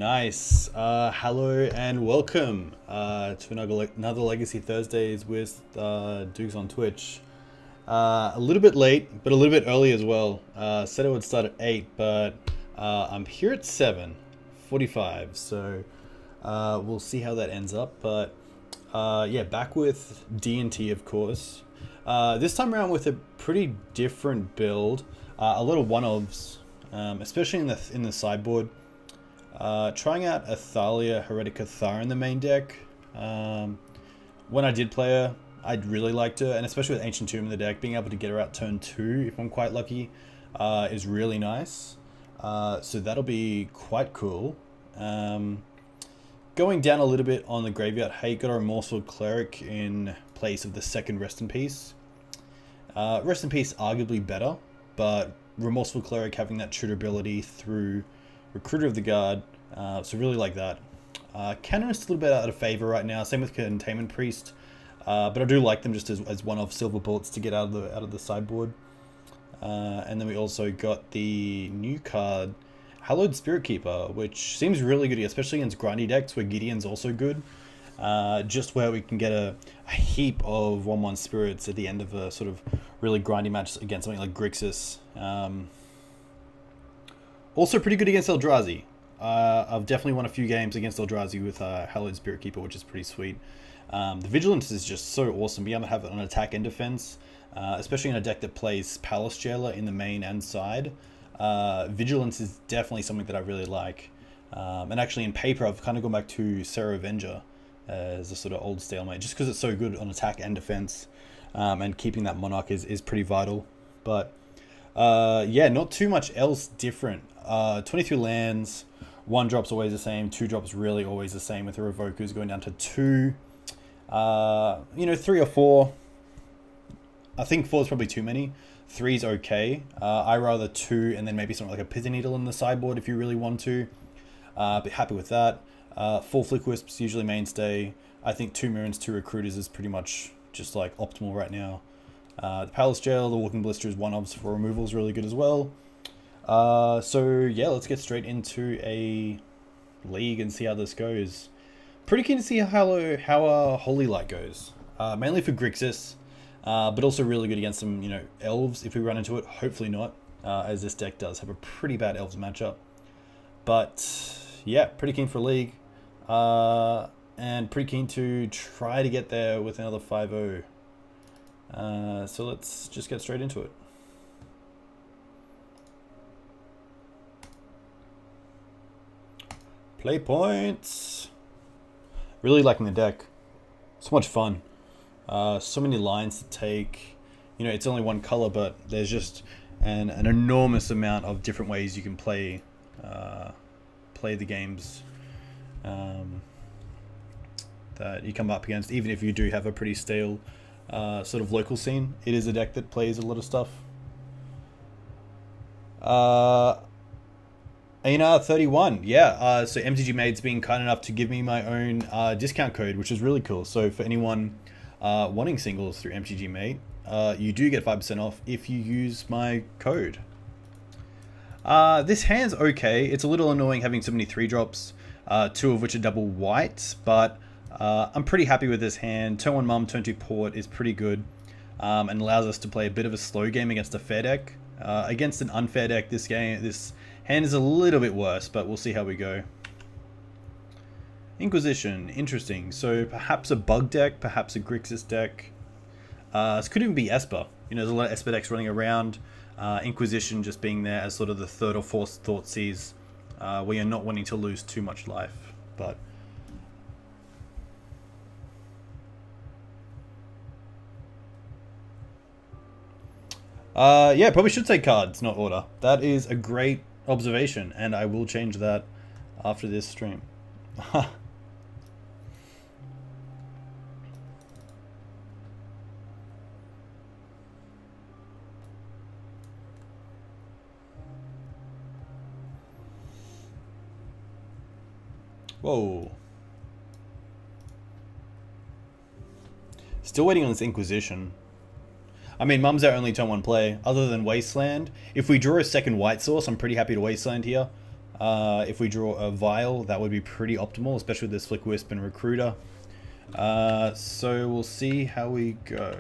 Nice. Hello and welcome to another Legacy Thursdays with Dukes on Twitch. A little bit late, but a little bit early as well. Said it would start at 8, but I'm here at 7:45, so we'll see how that ends up. But yeah, back with D&T, of course. This time around with a pretty different build. A lot of one-ofs, especially in the sideboard. Trying out Athalia Heretica Thar in the main deck. When I did play her, I really liked her, and especially with Ancient Tomb in the deck, being able to get her out turn 2, if I'm quite lucky, is really nice. So that'll be quite cool. Going down a little bit on the graveyard hate, got a Remorseful Cleric in place of the second Rest in Peace. Rest in Peace arguably better, but Remorseful Cleric having that tutorability through Recruiter of the Guard, so really like that. Canonist a little bit out of favor right now, same with Containment Priest, but I do like them just as one of silver bullets to get out of the sideboard. And then we also got the new card, Hallowed Spirit Keeper, which seems really good, especially against grindy decks where Gideon's also good. Just where we can get a heap of 1/1 spirits at the end of a sort of really grindy match against something like Grixis. Also pretty good against Eldrazi. I've definitely won a few games against Eldrazi with Hallowed Spirit Keeper, which is pretty sweet. The Vigilance is just so awesome. Being able to have it on attack and defense, especially in a deck that plays Palace Jailer in the main and side. Vigilance is definitely something that I really like. And actually in paper, I've kind of gone back to Serra Avenger as a sort of old stalemate, just because it's so good on attack and defense. And keeping that Monarch is pretty vital. But yeah, not too much else different. 23 lands, 1 drop's always the same, 2 drops really always the same, with the Revokers going down to 2. 3 or 4. I think 4 is probably too many. 3 is okay. I rather 2 and then maybe something like a Pithing Needle in the sideboard if you really want to. Be happy with that. 4 Flick Wisps usually mainstay. I think 2 Mirrors, 2 Recruiters is pretty much just like optimal right now. The Palace Jail, the Walking Blisters, 1-ofs for removal is really good as well. So yeah, let's get straight into a league and see how this goes. Pretty keen to see how Holy Light goes. Mainly for Grixis, but also really good against some elves if we run into it. Hopefully not, as this deck does have a pretty bad elves matchup. But yeah, pretty keen for league, and pretty keen to try to get there with another 5-0. So let's just get straight into it. Play points. Really liking the deck. So much fun. So many lines to take. It's only one color, but there's just an enormous amount of different ways you can play the games that you come up against. Even if you do have a pretty stale sort of local scene, it is a deck that plays a lot of stuff. Aina 31, yeah. So MTG Made's been kind enough to give me my own discount code, which is really cool. So for anyone wanting singles through MTG Made, you do get 5% off if you use my code. This hand's okay. It's a little annoying having so many 3-drops, 2 of which are double white, but I'm pretty happy with this hand. Turn 1 Mum, turn 2 Port is pretty good, and allows us to play a bit of a slow game against a fair deck. Against an unfair deck, this hand is a little bit worse, but we'll see how we go. Inquisition, interesting. So perhaps a bug deck, perhaps a Grixis deck. This could even be Esper. There's a lot of Esper decks running around. Inquisition just being there as sort of the 3rd or 4th Thoughtseize, where you're not wanting to lose too much life. But yeah, probably should say cards, not order. That is a great observation, and I will change that after this stream. Whoa. Still waiting on this Inquisition. I mean, Mum's our only turn 1 play, other than Wasteland. If we draw a second white source, I'm pretty happy to Wasteland here. If we draw a Vial, that would be pretty optimal, especially with this Flick Wisp and Recruiter. So we'll see how we go.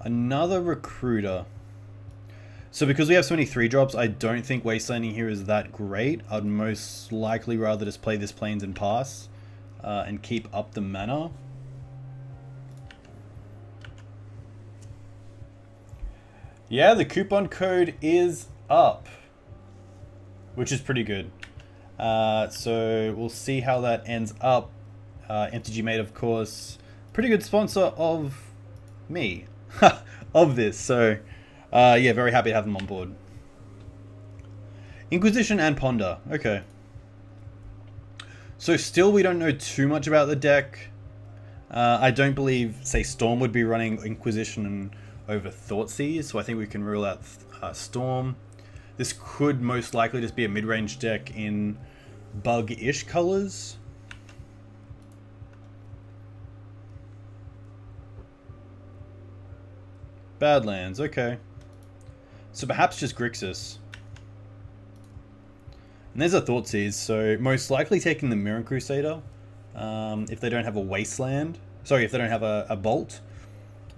Another Recruiter. So because we have so many 3-drops, I don't think Wastelanding here is that great. I'd most likely rather just play this Plains and pass and keep up the mana. Yeah, the coupon code is up, which is pretty good. So we'll see how that ends up. MTG Mate, of course, pretty good sponsor of me, of this. So yeah, very happy to have them on board. Inquisition and Ponder. Okay. So still we don't know too much about the deck. I don't believe, say, Storm would be running Inquisition over Thoughtseize, so I think we can rule out Storm. This could most likely just be a mid-range deck in bug-ish colors. Badlands, okay. So perhaps just Grixis. And there's a Thoughtseize, so most likely taking the Mirror Crusader. If they don't have a Wasteland. Sorry, if they don't have a Bolt.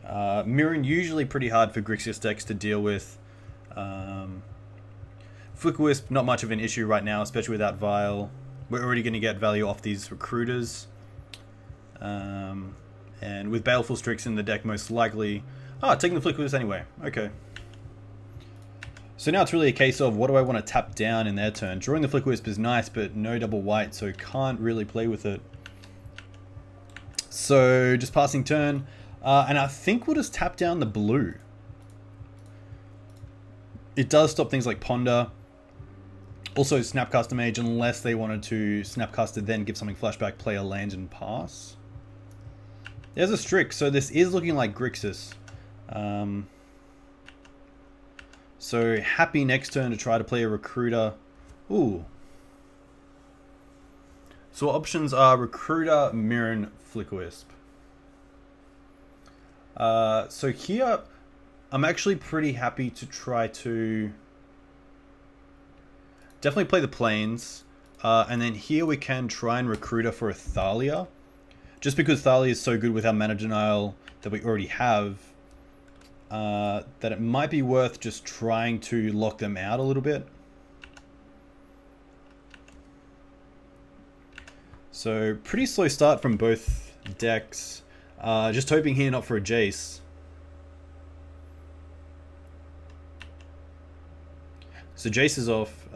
Mirror usually pretty hard for Grixis decks to deal with. Flick Wisp, not much of an issue right now, especially without Vial. We're already going to get value off these Recruiters. And with Baleful Strix in the deck, most likely... taking the Flick Wisp anyway. Okay. So now it's really a case of what do I want to tap down in their turn. Drawing the Flick Wisp is nice, but no double white, so can't really play with it. So just passing turn. And I think we'll just tap down the blue. It does stop things like Ponder. Also Snapcaster Mage, unless they wanted to Snapcaster, then give something flashback, play a land and pass. There's a Strix, so this is looking like Grixis. So happy next turn to try to play a Recruiter. Ooh. So options are Recruiter, Mirren, Flick Wisp. So here, I'm actually pretty happy to try to definitely play the Plains. And then here we can try and Recruiter for a Thalia. Just because Thalia is so good with our mana denial that we already have, that it might be worth just trying to lock them out a little bit. So pretty slow start from both decks. Just hoping here not for a Jace. So Jace is off.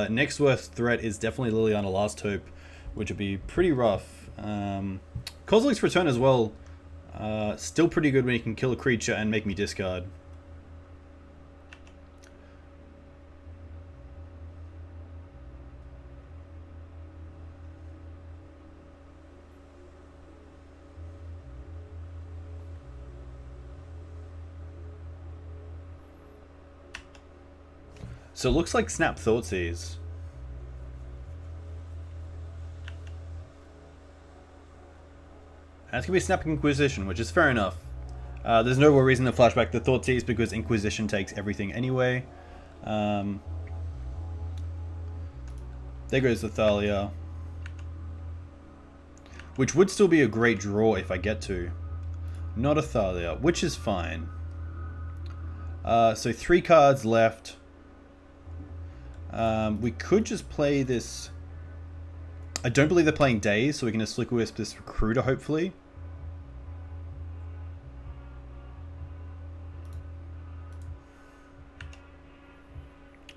Next worst threat is definitely Liliana Last Hope, which would be pretty rough. Kozilek's Return as well. Still pretty good when you can kill a creature and make me discard. So it looks like Snap Thoughtseize. And it's going to be Snap Inquisition, which is fair enough. There's no more reason to flashback the Thoughtseize because Inquisition takes everything anyway. There goes the Thalia. Which would still be a great draw if I get to. Not a Thalia, which is fine. So 3 cards left. We could just play this... I don't believe they're playing Days, so we can just Flick Wisp this Recruiter, hopefully.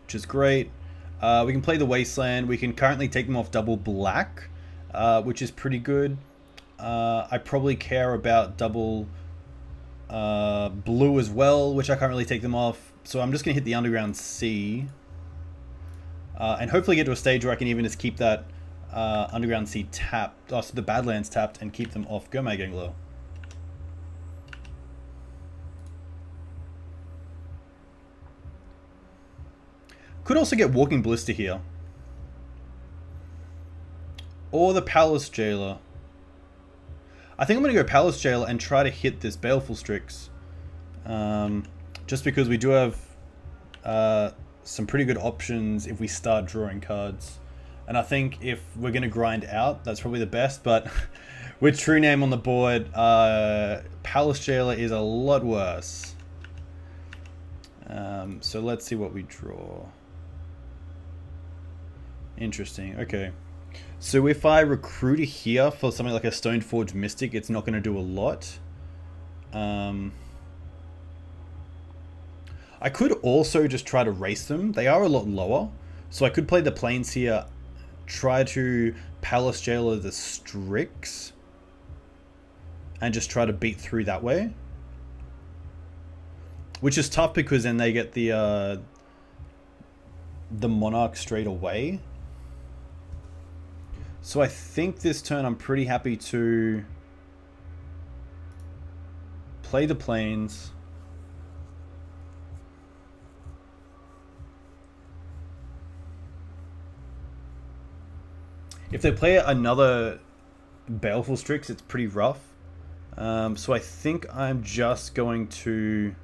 Which is great. We can play the Wasteland. We can currently take them off double black, which is pretty good. I probably care about double blue as well, which I can't really take them off. So I'm just going to hit the Underground Sea. And hopefully get to a stage where I can even just keep that Underground Sea tapped, so the Badlands tapped, and keep them off Go Mag Angler. Could also get Walking Ballista here. Or the Palace Jailer. I think I'm going to go Palace Jailer and try to hit this Baleful Strix. Just because we do have some pretty good options if we start drawing cards. And I think if we're going to grind out, that's probably the best. But with True Name on the board, Palace Jailer is a lot worse. So let's see what we draw. Interesting. Okay. So if I recruit here for something like a Stoneforge Mystic, it's not going to do a lot. I could also just try to race them. They are a lot lower. So I could play the Plains here, try to Palace Jailer the Strix, and just try to beat through that way. Which is tough because then they get the Monarch straight away. So I think this turn I'm pretty happy to play the Plains. If they play another Baleful Strix, it's pretty rough. So I think I'm just going to...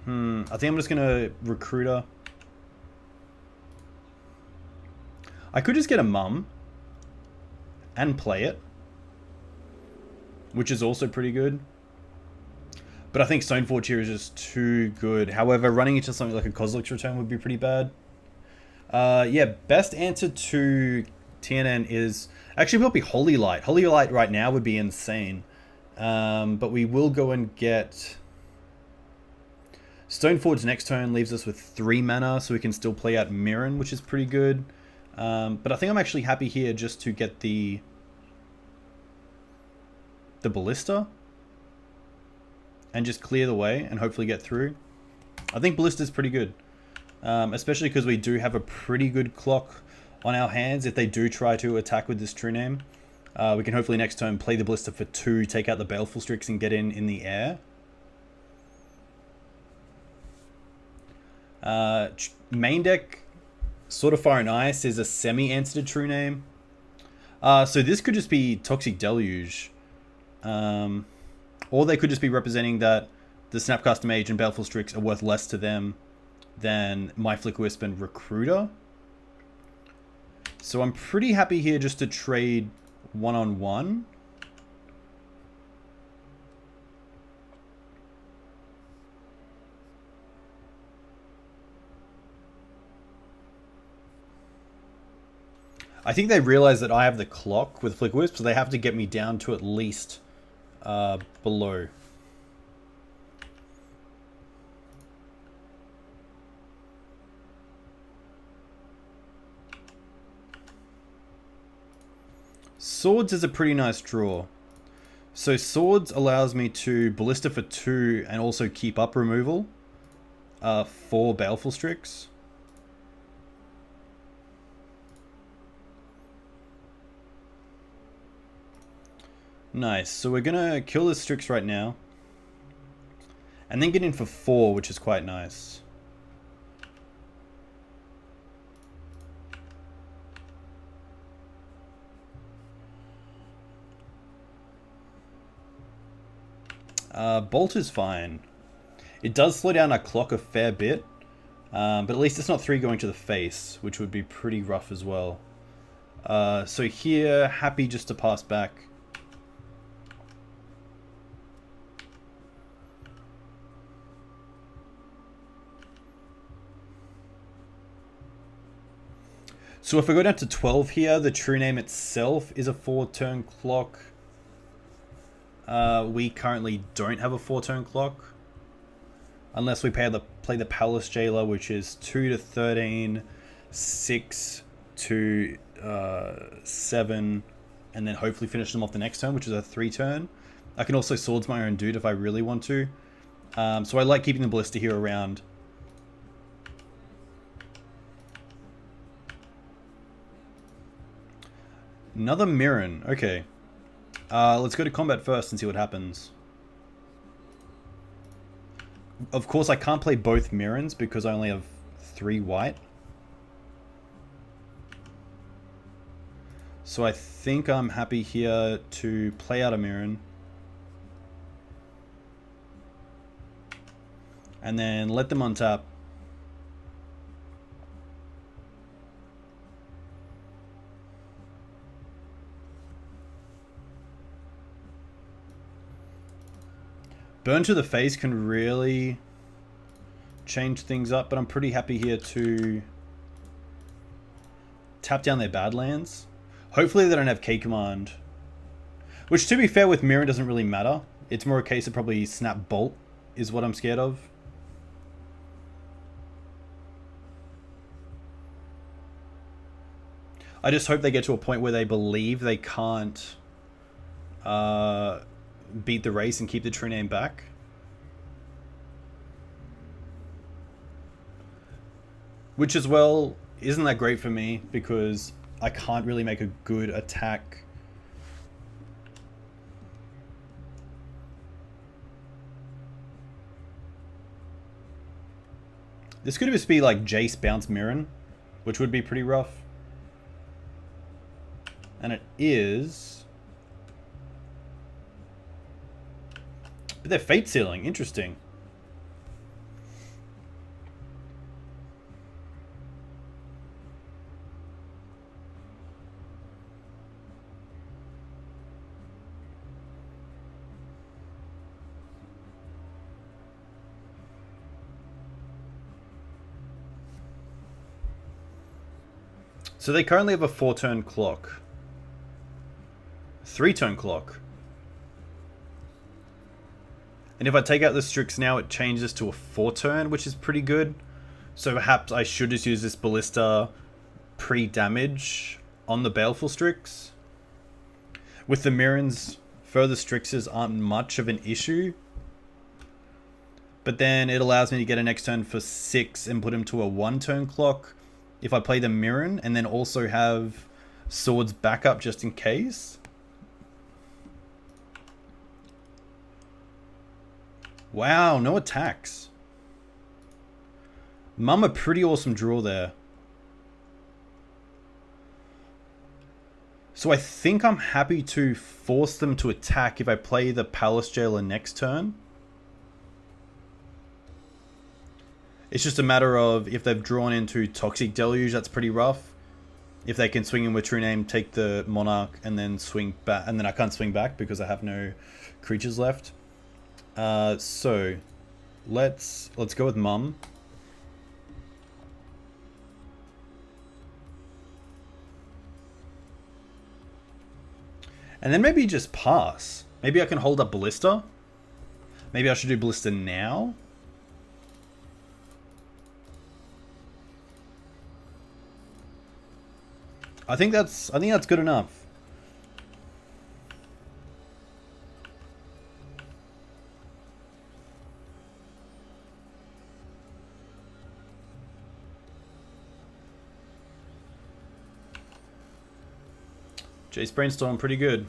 I think I'm just going to Recruiter. I could just get a Mum and play it, which is also pretty good. But I think Stoneforge here is just too good. However, running into something like a Kozilek's Return would be pretty bad. Yeah, best answer to TNN is actually probably Holy Light. Holy Light right now would be insane. But we will go and get... Stoneforge next turn leaves us with 3 mana, so we can still play out Mirren, which is pretty good. But I think I'm actually happy here just to get the Ballista and just clear the way and hopefully get through. I think Ballista's pretty good, especially because we do have a pretty good clock on our hands. If they do try to attack with this True Name, we can hopefully next turn play the Ballista for 2, take out the Baleful Strix and get in the air. Main deck, Sword of Fire and Ice is a semi-answer to True Name. So this could just be Toxic Deluge. Or they could just be representing that the Snapcaster Mage and Baleful Strix are worth less to them than my Flicker Wisp and Recruiter. So I'm pretty happy here just to trade one-on-one. I think they realize that I have the clock with Flicker Wisp, so they have to get me down to at least below. Swords is a pretty nice draw. So Swords allows me to Ballista for 2 and also keep up removal for Baleful Strix. Nice. So we're going to kill this Strix right now. And then get in for 4, which is quite nice. Bolt is fine. It does slow down our clock a fair bit. But at least it's not 3 going to the face, which would be pretty rough as well. So here, happy just to pass back. So if we go down to 12 here, the True Name itself is a 4-turn clock. We currently don't have a 4-turn clock. Unless we play the Palace Jailer, which is 2 to 13, 6 to 7, and then hopefully finish them off the next turn, which is a 3-turn. I can also Swords my own dude if I really want to. So I like keeping the Ballista here around. Another Mirren. Okay. Let's go to combat first and see what happens. Of course, I can't play both Mirrens because I only have 3 white. So I think I'm happy here to play out a Mirren. and then let them untap. Burn to the face can really change things up, but I'm pretty happy here to tap down their Badlands. Hopefully they don't have K Command. Which, to be fair, with Mirren doesn't really matter. It's more a case of probably Snap Bolt is what I'm scared of. I just hope they get to a point where they believe they can't beat the race and keep the true name back. Which as well isn't that great for me because I can't really make a good attack. This could just be like Jace bounce Mirren, which would be pretty rough. And it is. But they're fate sealing. Interesting. So they currently have a 4-turn clock. 3-turn clock. And if I take out the Strix now, it changes to a 4-turn, which is pretty good. So perhaps I should just use this Ballista pre-damage on the Baleful Strix. With the Mirrens, further Strixes aren't much of an issue. But then it allows me to get a next turn for 6 and put him to a 1-turn clock if I play the Mirren, and then also have Swords backup just in case. Wow, no attacks. Mum, a pretty awesome draw there. So I think I'm happy to force them to attack if I play the Palace Jailer next turn. It's just a matter of if they've drawn into Toxic Deluge, that's pretty rough. If they can swing in with True Name, take the Monarch, and then swing back, and then I can't swing back because I have no creatures left. So let's go with Mum. And then maybe just pass. Maybe I can hold up Ballista. Maybe I should do Ballista now. I think that's good enough. Jace Brainstorm, pretty good.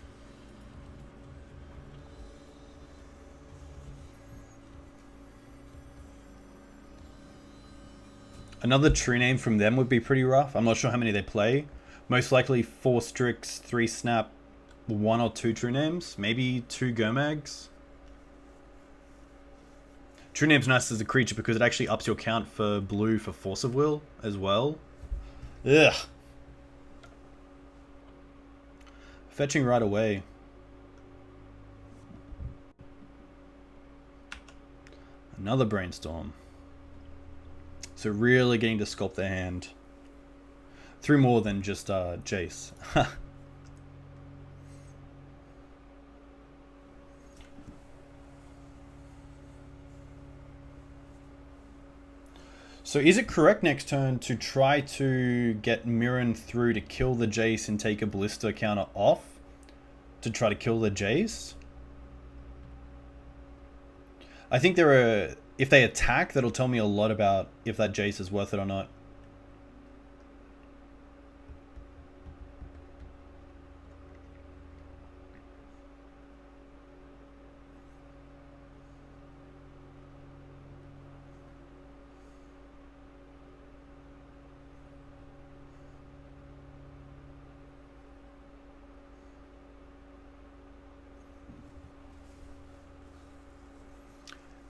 Another true name from them would be pretty rough. I'm not sure how many they play. Most likely 4 Strix, 3 Snap, 1 or 2 true names. Maybe 2 Gomags. True name's nice as a creature because it actually ups your count for blue for Force of Will as well. Ugh. Fetching right away. Another Brainstorm. So really getting to sculpt their hand. Through more than just Jace. So is it correct next turn to try to get Mirren through to kill the Jace and take a Ballista counter off? To try to kill the Jace? I think if they attack, that'll tell me a lot about if that Jace is worth it or not.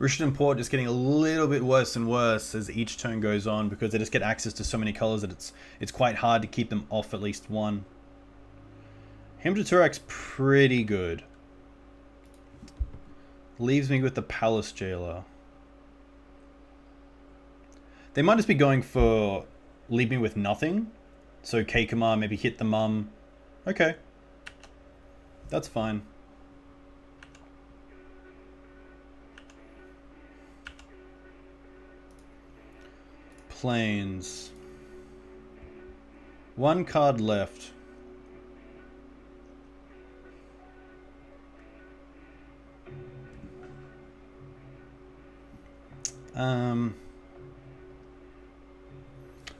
Rishadan Port just getting a little bit worse and worse as each turn goes on because they just get access to so many colors that it's quite hard to keep them off at least one. Hemdaturak's pretty good. Leaves me with the Palace Jailer. They might just be going for leave me with nothing. So Kaikamar, maybe hit the mum. Okay. That's fine. Planes. One card left.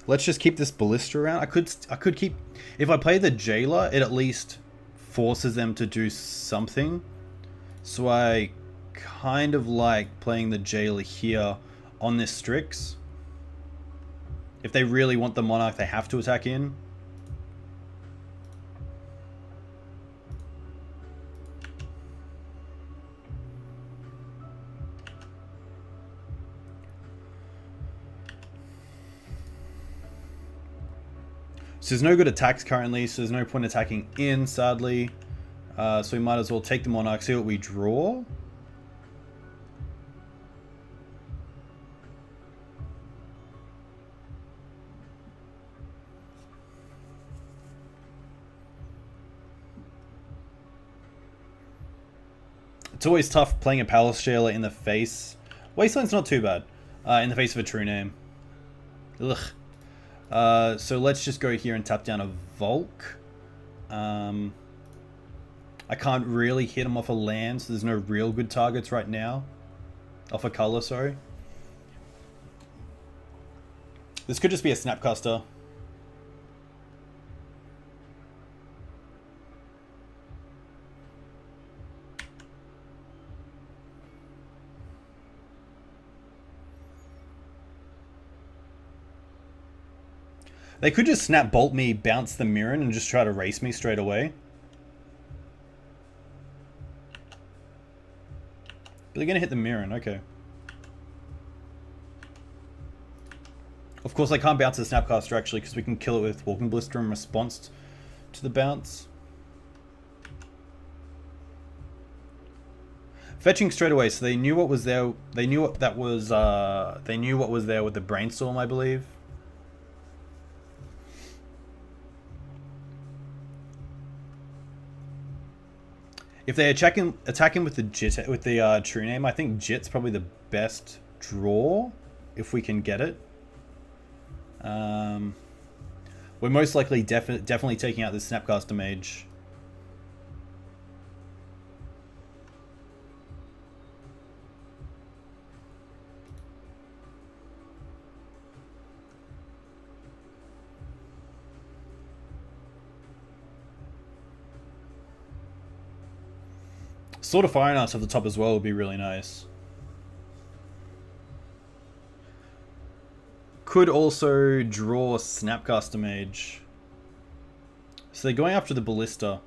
Let's just keep this Ballista around. I could keep... If I play the Jailer, it at least forces them to do something. So I kind of like playing the Jailer here on this Strix. If they really want the Monarch, they have to attack in. So there's no good attacks currently, so there's no point attacking in, sadly. So we might as well take the Monarch, see what we draw. It's always tough playing a Palace Jailer in the face. Wasteland's not too bad. In the face of a true name. Ugh. So let's just go here and tap down a Volk. I can't really hit him off a land, so there's no real good targets right now. Off a color, sorry. This could just be a Snapcaster. They could just snap bolt me, bounce the Mirren, and just try to race me straight away. But they're going to hit the Mirren, okay. Of course, I can't bounce the Snapcaster actually, because we can kill it with Walking Blister in response to the bounce. Fetching straight away, so they knew what was there. They knew what that was. They knew what was there with the Brainstorm, I believe. If they attacking with the Jit, with the True Name, I think Jit's probably the best draw if we can get it. We're most likely definitely taking out the Snapcaster Mage. Sword of Fire and Arts at the top as well would be really nice. Could also draw Snapcaster Mage. So they're going after the Ballista.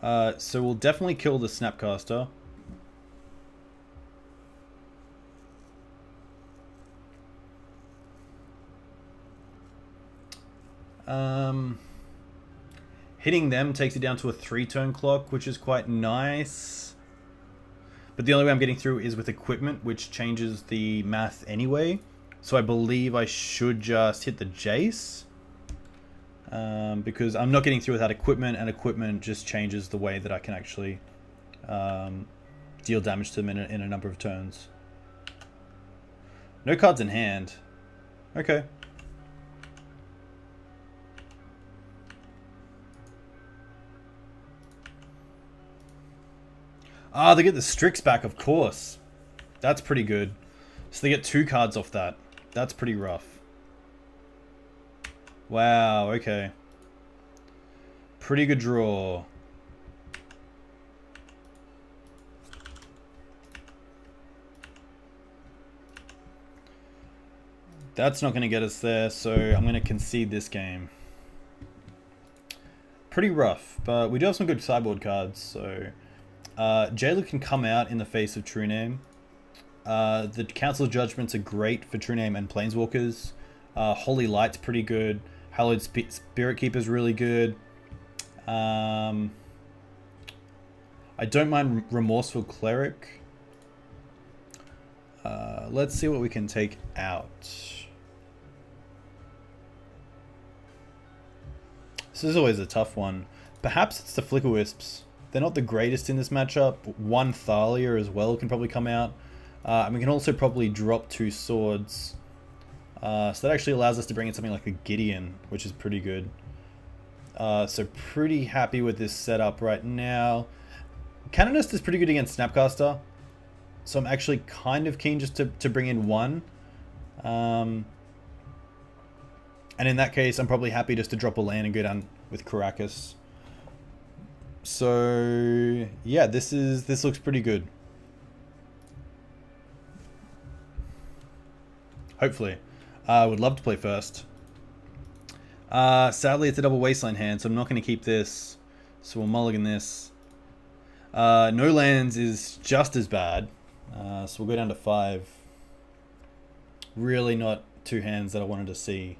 So we'll definitely kill the Snapcaster. Hitting them takes it down to a 3-turn clock, which is quite nice. But the only way I'm getting through is with equipment, which changes the math anyway. So I believe I should just hit the Jace. Because I'm not getting through without equipment, and equipment just changes the way that I can actually deal damage to them in a number of turns. No cards in hand. Okay. Ah, they get the Strix back, of course. That's pretty good. So they get 2 cards off that. That's pretty rough. Wow, okay. Pretty good draw. That's not going to get us there, so I'm going to concede this game. Pretty rough, but we do have some good sideboard cards, so... Jailer can come out in the face of True Name. The Council of Judgments are great for True Name and Planeswalkers. Holy Light's pretty good. Hallowed Spirit Keeper's really good. I don't mind Remorseful Cleric. Let's see what we can take out. This is always a tough one. Perhaps it's the Flicker Wisps. They're not the greatest in this matchup. One Thalia as well can probably come out. And we can also probably drop 2 swords. So that actually allows us to bring in something like a Gideon, which is pretty good. So pretty happy with this setup right now. Canonist is pretty good against Snapcaster. So I'm actually kind of keen just to bring in 1. And in that case, I'm probably happy just to drop a land and go down with Caracas. So yeah, this looks pretty good. Hopefully. I would love to play first. Sadly, it's a double Wasteland hand, so I'm not going to keep this. So we'll mulligan this. No lands is just as bad. So we'll go down to 5. Really not 2 hands that I wanted to see.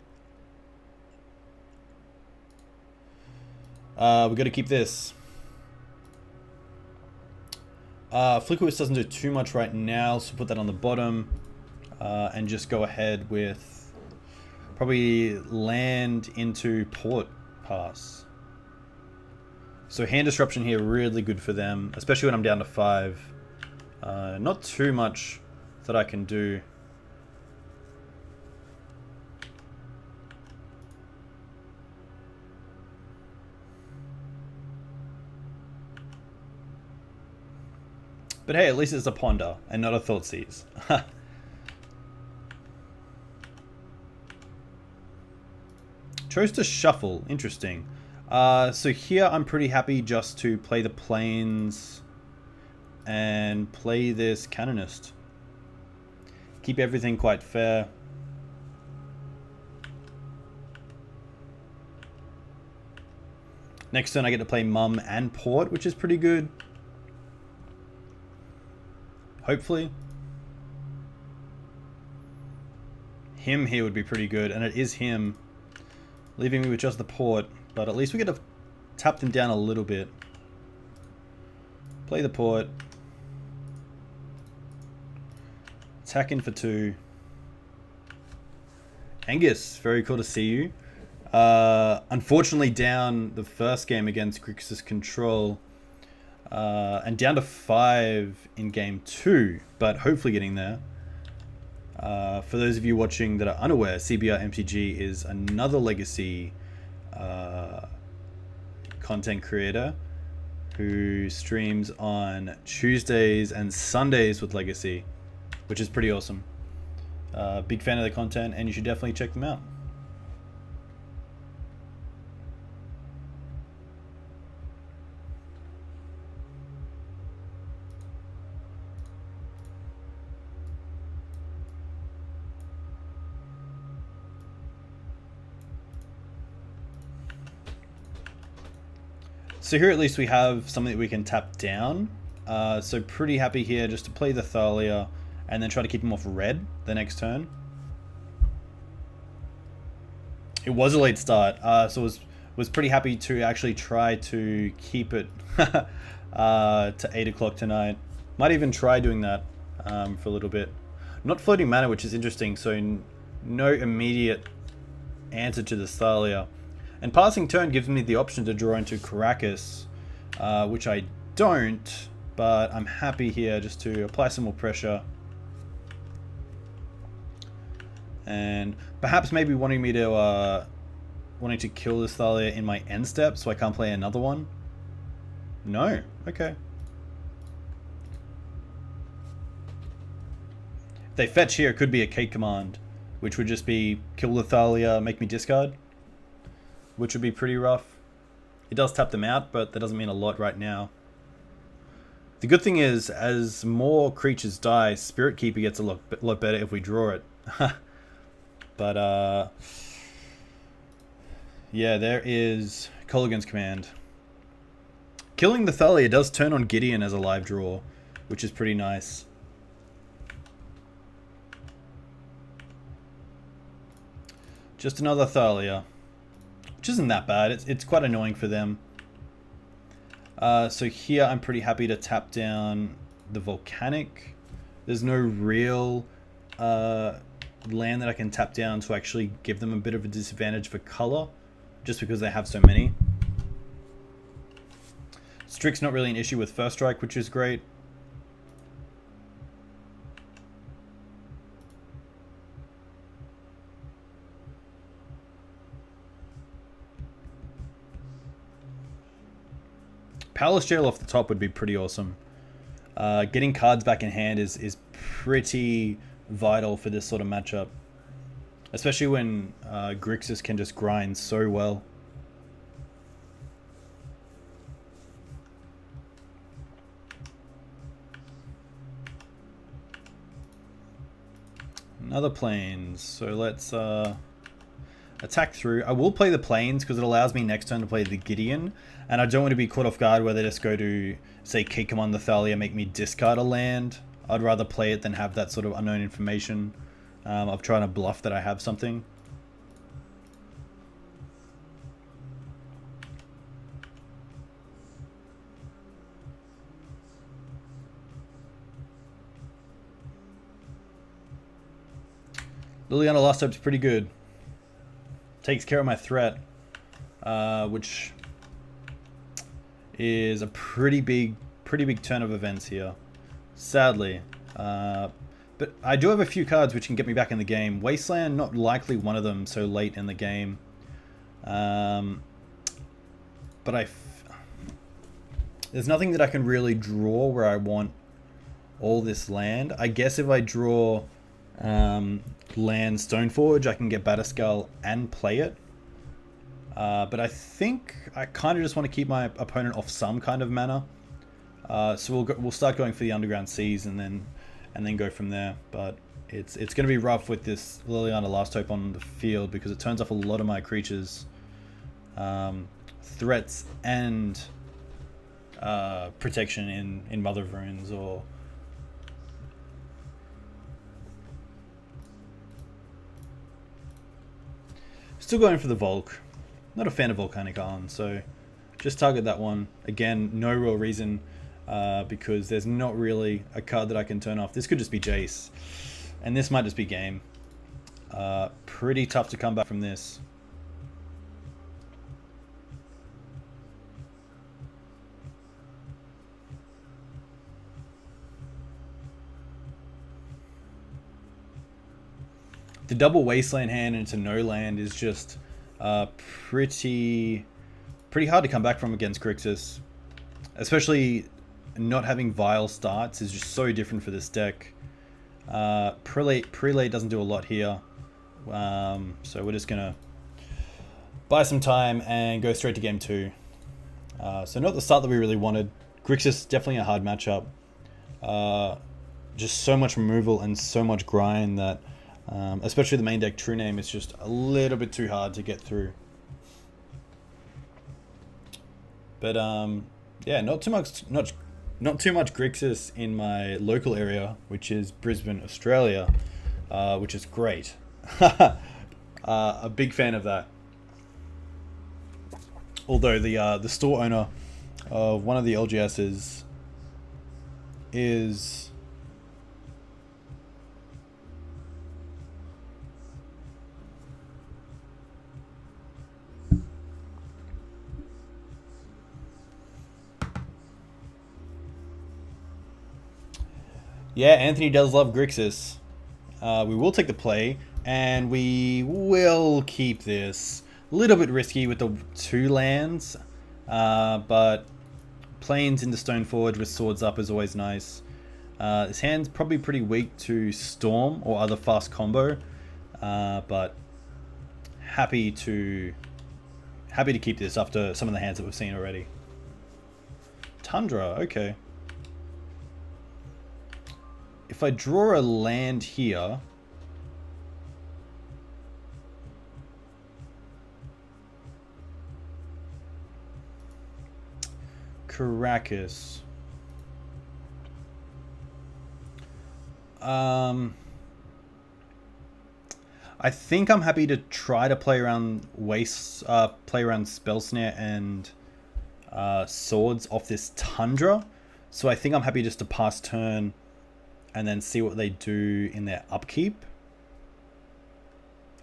We've got to keep this. Flicker Wisp doesn't do too much right now, so put that on the bottom. And just go ahead with probably land into Port Pass. So hand disruption here, really good for them, especially when I'm down to 5. Not too much that I can do. But hey, at least it's a Ponder and not a Thoughtseize. Chose to shuffle. Interesting. So here I'm pretty happy just to play the Plains and play this Canonist. Keep everything quite fair. Next turn I get to play Mum and Port, which is pretty good. Hopefully. Him here would be pretty good, and it is him. Leaving me with just the Port, but at least we get to tap them down a little bit. Play the Port. Attack in for 2. Angus, very cool to see you. Unfortunately down the first game against Grixis Control. And down to 5 in game 2, but hopefully getting there. For those of you watching that are unaware, CBR MTG is another Legacy content creator who streams on Tuesdays and Sundays with Legacy, which is pretty awesome. Big fan of the content, and you should definitely check them out. So here at least we have something that we can tap down. So pretty happy here just to play the Thalia and then try to keep him off red the next turn. It was a late start, so was pretty happy to actually try to keep it to 8 o'clock tonight. Might even try doing that for a little bit. Not floating mana, which is interesting, so no immediate answer to the Thalia. And passing turn gives me the option to draw into Caracas, which I don't, but I'm happy here just to apply some more pressure. And perhaps maybe wanting to kill this Thalia in my end step so I can't play another one. No, okay. If they fetch here, it could be a Kate command, which would just be kill the Thalia, make me discard, which would be pretty rough. It does tap them out, but that doesn't mean a lot right now. The good thing is, as more creatures die, Spirit Keeper gets a lot better if we draw it. But, yeah, there is Colligan's Command. Killing the Thalia does turn on Gideon as a live draw, which is pretty nice. Just another Thalia, which isn't that bad. It's quite annoying for them. So here I'm pretty happy to tap down the Volcanic. There's no real land that I can tap down to actually give them a bit of a disadvantage for color, just because they have so many. Strix's not really an issue with First Strike, which is great. Palace Jail off the top would be pretty awesome. Getting cards back in hand is pretty vital for this sort of matchup. Especially when Grixis can just grind so well. Another plains. So let's attack through. I will play the plains because it allows me next turn to play the Gideon. And I don't want to be caught off guard where they just go to, say, kick him on the Thalia, make me discard a land. I'd rather play it than have that sort of unknown information of trying to bluff that I have something. Liliana Last Hope's pretty good. Takes care of my threat, which is a pretty big turn of events here, sadly. But I do have a few cards which can get me back in the game. Wasteland, not likely one of them so late in the game. But there's nothing that I can really draw where I want all this land. I guess if I draw land Stoneforge, I can get Batterskull and play it. But I think I kind of just want to keep my opponent off some kind of mana. So we'll start going for the Underground Seas and then go from there. But it's going to be rough with this Liliana Last Hope on the field because it turns off a lot of my creatures, threats and protection in Mother of Runes or. Still going for the Volk. Not a fan of Volcanic Arm, so just target that one. Again, no real reason because there's not really a card that I can turn off. This could just be Jace, and this might just be game. Pretty tough to come back from this. The double Wasteland hand into no land is just pretty hard to come back from against Grixis. Especially not having Vile starts is just so different for this deck. Prelate doesn't do a lot here. So we're just going to buy some time and go straight to game 2. So not the start that we really wanted. Grixis, definitely a hard matchup. Just so much removal and so much grind that especially the main deck True Name is just a little bit too hard to get through. But yeah, not too much Grixis in my local area, which is Brisbane, Australia, which is great. A big fan of that. Although the store owner of one of the LGSs is yeah, Anthony does love Grixis. We will take the play, and we will keep this. A little bit risky with the 2 lands, but plains into Stoneforge with swords up is always nice. This hand's probably pretty weak to Storm or other fast combo, but happy to keep this after some of the hands that we've seen already. Tundra, okay. If I draw a land here, Caracas. I think I'm happy to try to play around play around Spell Snare and Swords off this Tundra. So I think I'm happy just to pass turn and then see what they do in their upkeep.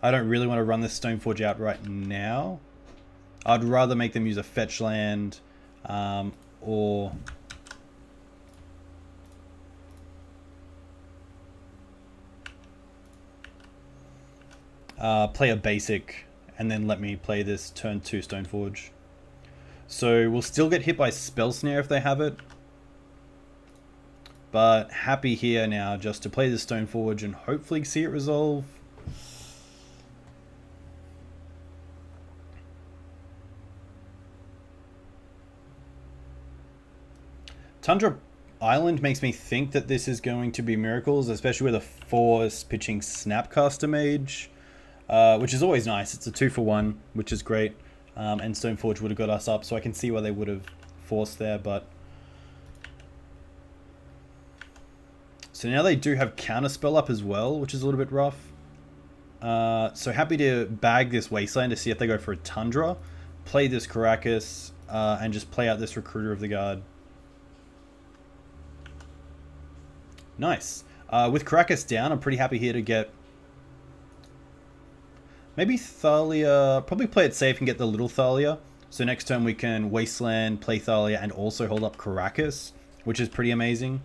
I don't really want to run this Stoneforge out right now. I'd rather make them use a fetch land or play a basic and then let me play this turn 2 Stoneforge. So we'll still get hit by Spell Snare if they have it. But happy here now just to play this Stoneforge and hopefully see it resolve. Tundra Island makes me think that this is going to be Miracles, especially with a Force pitching Snapcaster Mage, which is always nice. It's a 2-for-1, which is great. And Stoneforge would have got us up, so I can see why they would have forced there, but... So now they do have Counterspell up as well, which is a little bit rough. So happy to bag this Wasteland to see if they go for a Tundra, play this Caracas, and just play out this Recruiter of the Guard. Nice. With Caracas down, I'm pretty happy here to get... Maybe Thalia... Probably play it safe and get the little Thalia. So next turn we can Wasteland, play Thalia, and also hold up Caracas, which is pretty amazing.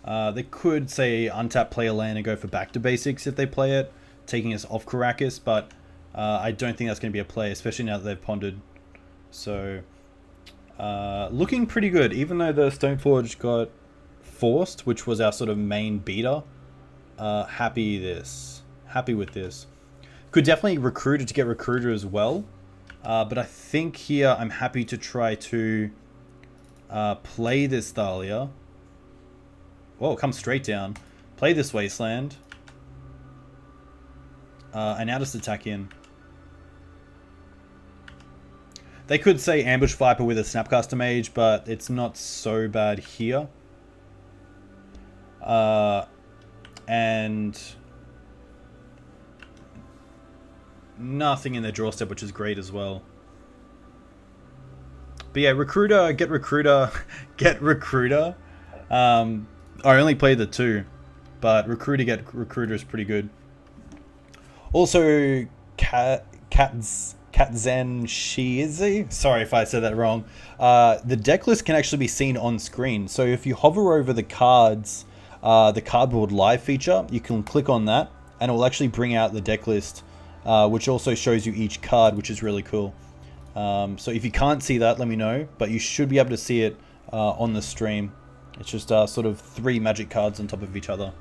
They could, say, untap, play a land, and go for back to basics if they play it, taking us off Caracas, but I don't think that's going to be a play, especially now that they've pondered. So, looking pretty good, even though the Stoneforge got forced, which was our sort of main beater. Happy with this. Could definitely Recruiter to get Recruiter as well, but I think here I'm happy to try to play this Thalia. Whoa, come straight down. Play this Wasteland. And now just attack in. They could say Ambush Viper with a Snapcaster Mage, but it's not so bad here. And nothing in their draw step, which is great as well. But yeah, Recruiter, get Recruiter, get Recruiter. I only played the 2, but Recruiter get Recruiter is pretty good. Also, Katzen Shizi. Sorry if I said that wrong. The deck list can actually be seen on screen. So if you hover over the cards, the Cardboard Live feature, you can click on that, and it will actually bring out the deck list, which also shows you each card, which is really cool. So if you can't see that, let me know, but you should be able to see it on the stream. It's just sort of 3 magic cards on top of each other.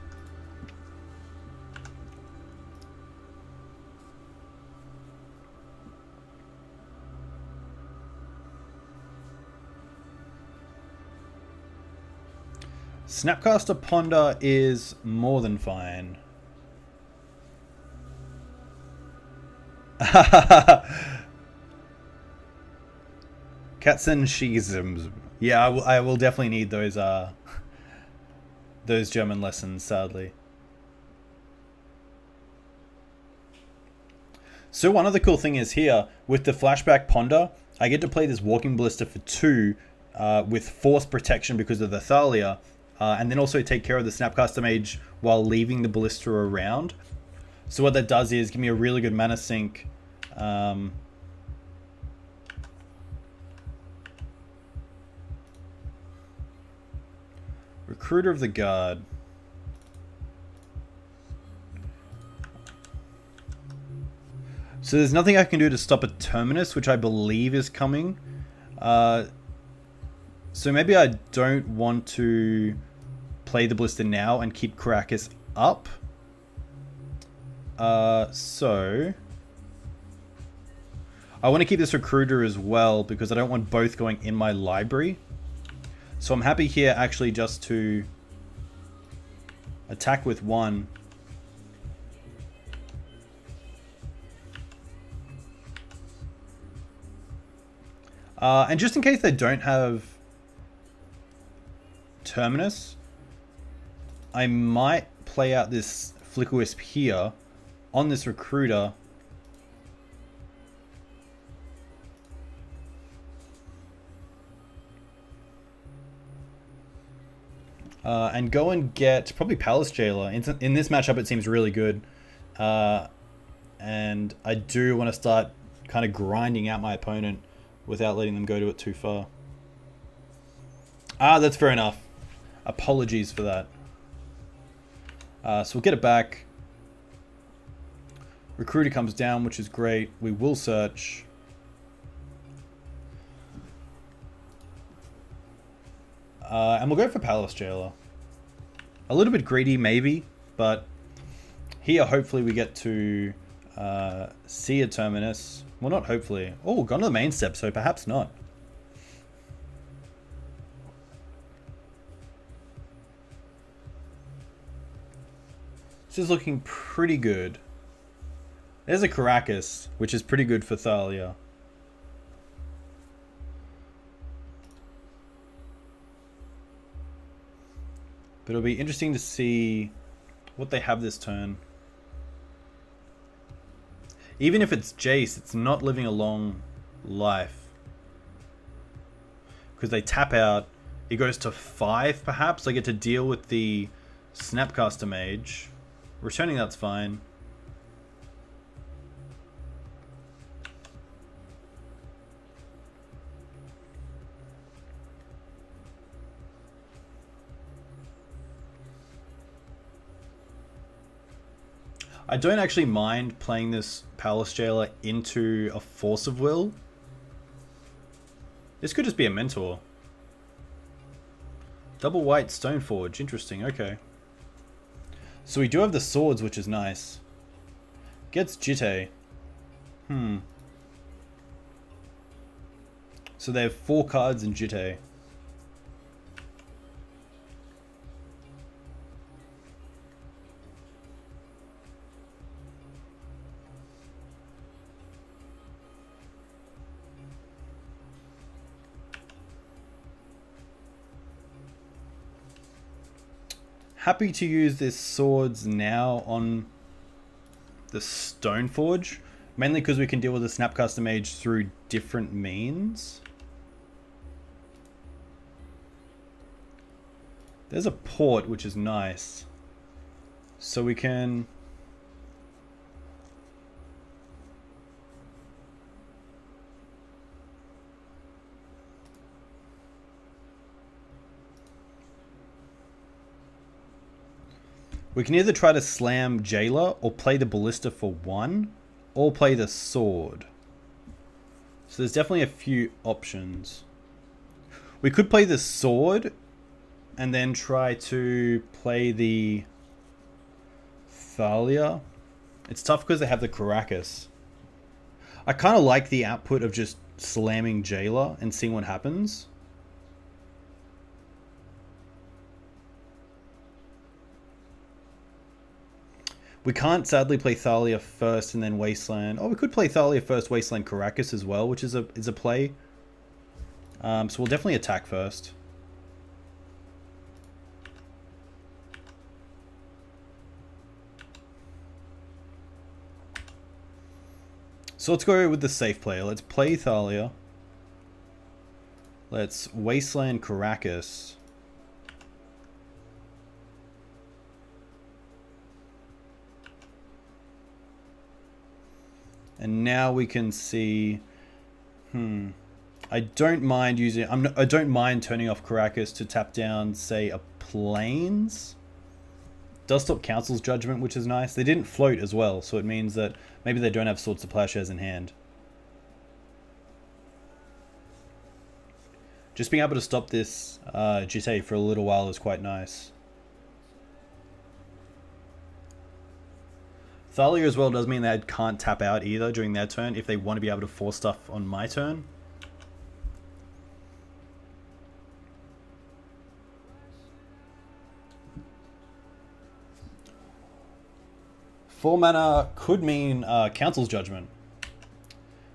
Snapcaster Ponder is more than fine. Katzen Schisms. Yeah, I will definitely need those German lessons, sadly. So one other cool thing is here, with the Flashback Ponder, I get to play this Walking Ballista for 2 with Force Protection because of the Thalia, and then also take care of the Snapcaster Mage while leaving the Ballista around. So what that does is give me a really good mana sink. Recruiter of the Guard. So there's nothing I can do to stop a Terminus, which I believe is coming. So maybe I don't want to play the Ballista now and keep Caracas up. So I want to keep this Recruiter as well because I don't want both going in my library. So I'm happy here actually just to attack with 1. And just in case they don't have Terminus, I might play out this Flickerwisp here on this recruiter. And go and get probably Palace Jailer. In this matchup, it seems really good. And I do want to start kind of grinding out my opponent without letting them go to it too far. Ah, that's fair enough. Apologies for that. So we'll get it back. Recruiter comes down, which is great. We will search. And we'll go for Palace Jailer. A little bit greedy, maybe, but here hopefully we get to see a Terminus. Well, not hopefully. Oh, gone to the main step, so perhaps not. This is looking pretty good. There's a Caracas, which is pretty good for Thalia. But it'll be interesting to see what they have this turn. Even if it's Jace, it's not living a long life. Because they tap out, it goes to 5 perhaps. I get to deal with the Snapcaster Mage. Returning, that's fine. I don't actually mind playing this Palace Jailer into a Force of Will. This could just be a Mentor. Double white Stoneforge. Interesting, okay. So we do have the swords, which is nice. Gets Jitte. So they have 4 cards in Jitte. Happy to use this swords now on the Stoneforge, mainly because we can deal with the Snapcaster Mage through different means. There's a port, which is nice. So we can... We can either try to slam Jailer or play the Ballista for 1 or play the sword. So there's definitely a few options. We could play the sword and then try to play the Thalia. It's tough because they have the Caracas. I kind of like the output of just slamming Jailer and seeing what happens. We can't sadly play Thalia first and then Wasteland. Oh, we could play Thalia first, Wasteland Caracas as well, which is a play. So we'll definitely attack first. So let's go with the safe player. Let's play Thalia. Let's Wasteland Caracas. And now we can see, I don't mind using, I don't mind turning off Caracas to tap down, say, a Plains. Does stop Council's Judgment, which is nice. They didn't float as well, so it means that maybe they don't have Swords to Plowshares in hand. Just being able to stop this Jitte for a little while is quite nice. Thalia as well does mean they can't tap out either during their turn if they want to be able to force stuff on my turn. Four mana could mean Council's Judgment,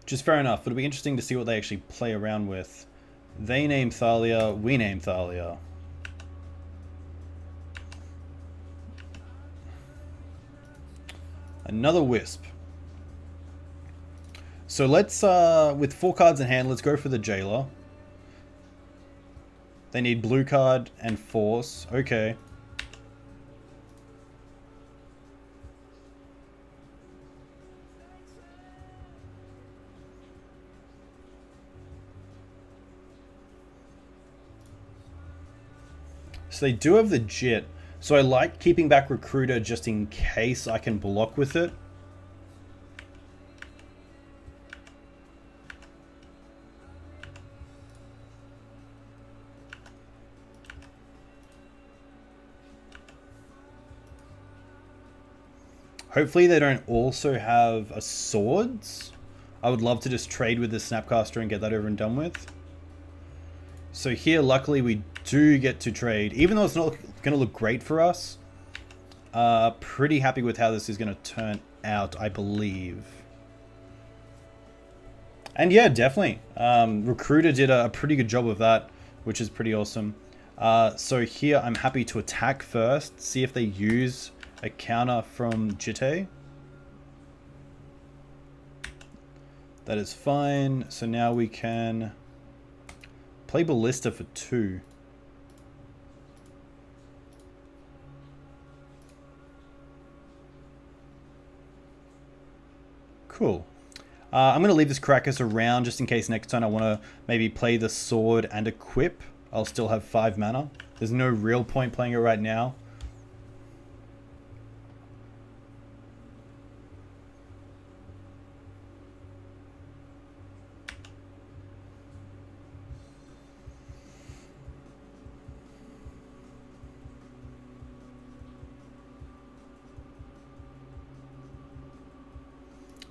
which is fair enough. It'll be interesting to see what they actually play around with. They name Thalia, we name Thalia. Another Wisp. So let's, with 4 cards in hand, let's go for the Jailer. They need blue card and Force. Okay. So they do have the Jit. So I like keeping back Recruiter just in case I can block with it. Hopefully they don't also have a Swords. I would love to just trade with the Snapcaster and get that over and done with. So here, luckily, we do get to trade. Even though it's not going to look great for us, pretty happy with how this is going to turn out, I believe. And yeah, definitely. Recruiter did a pretty good job of that, which is pretty awesome. So here, I'm happy to attack first, see if they use a counter from Jitte. That is fine. So now we can play Ballista for 2. Cool. I'm going to leave this Caracas around just in case next turn I want to maybe play the Sword and equip. I'll still have 5 mana. There's no real point playing it right now.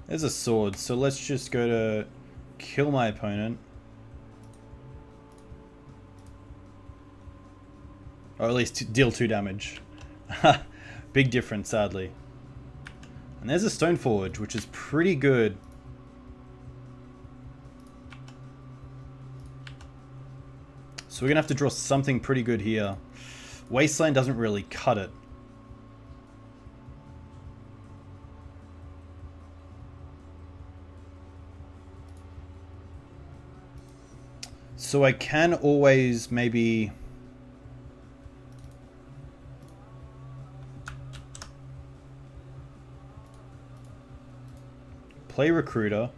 There's a Sword, so let's just go to kill my opponent. Or at least deal 2 damage. Big difference, sadly. And there's a Stoneforge, which is pretty good. So we're going to have to draw something pretty good here. Wasteland doesn't really cut it. So I can always maybe play Recruiter.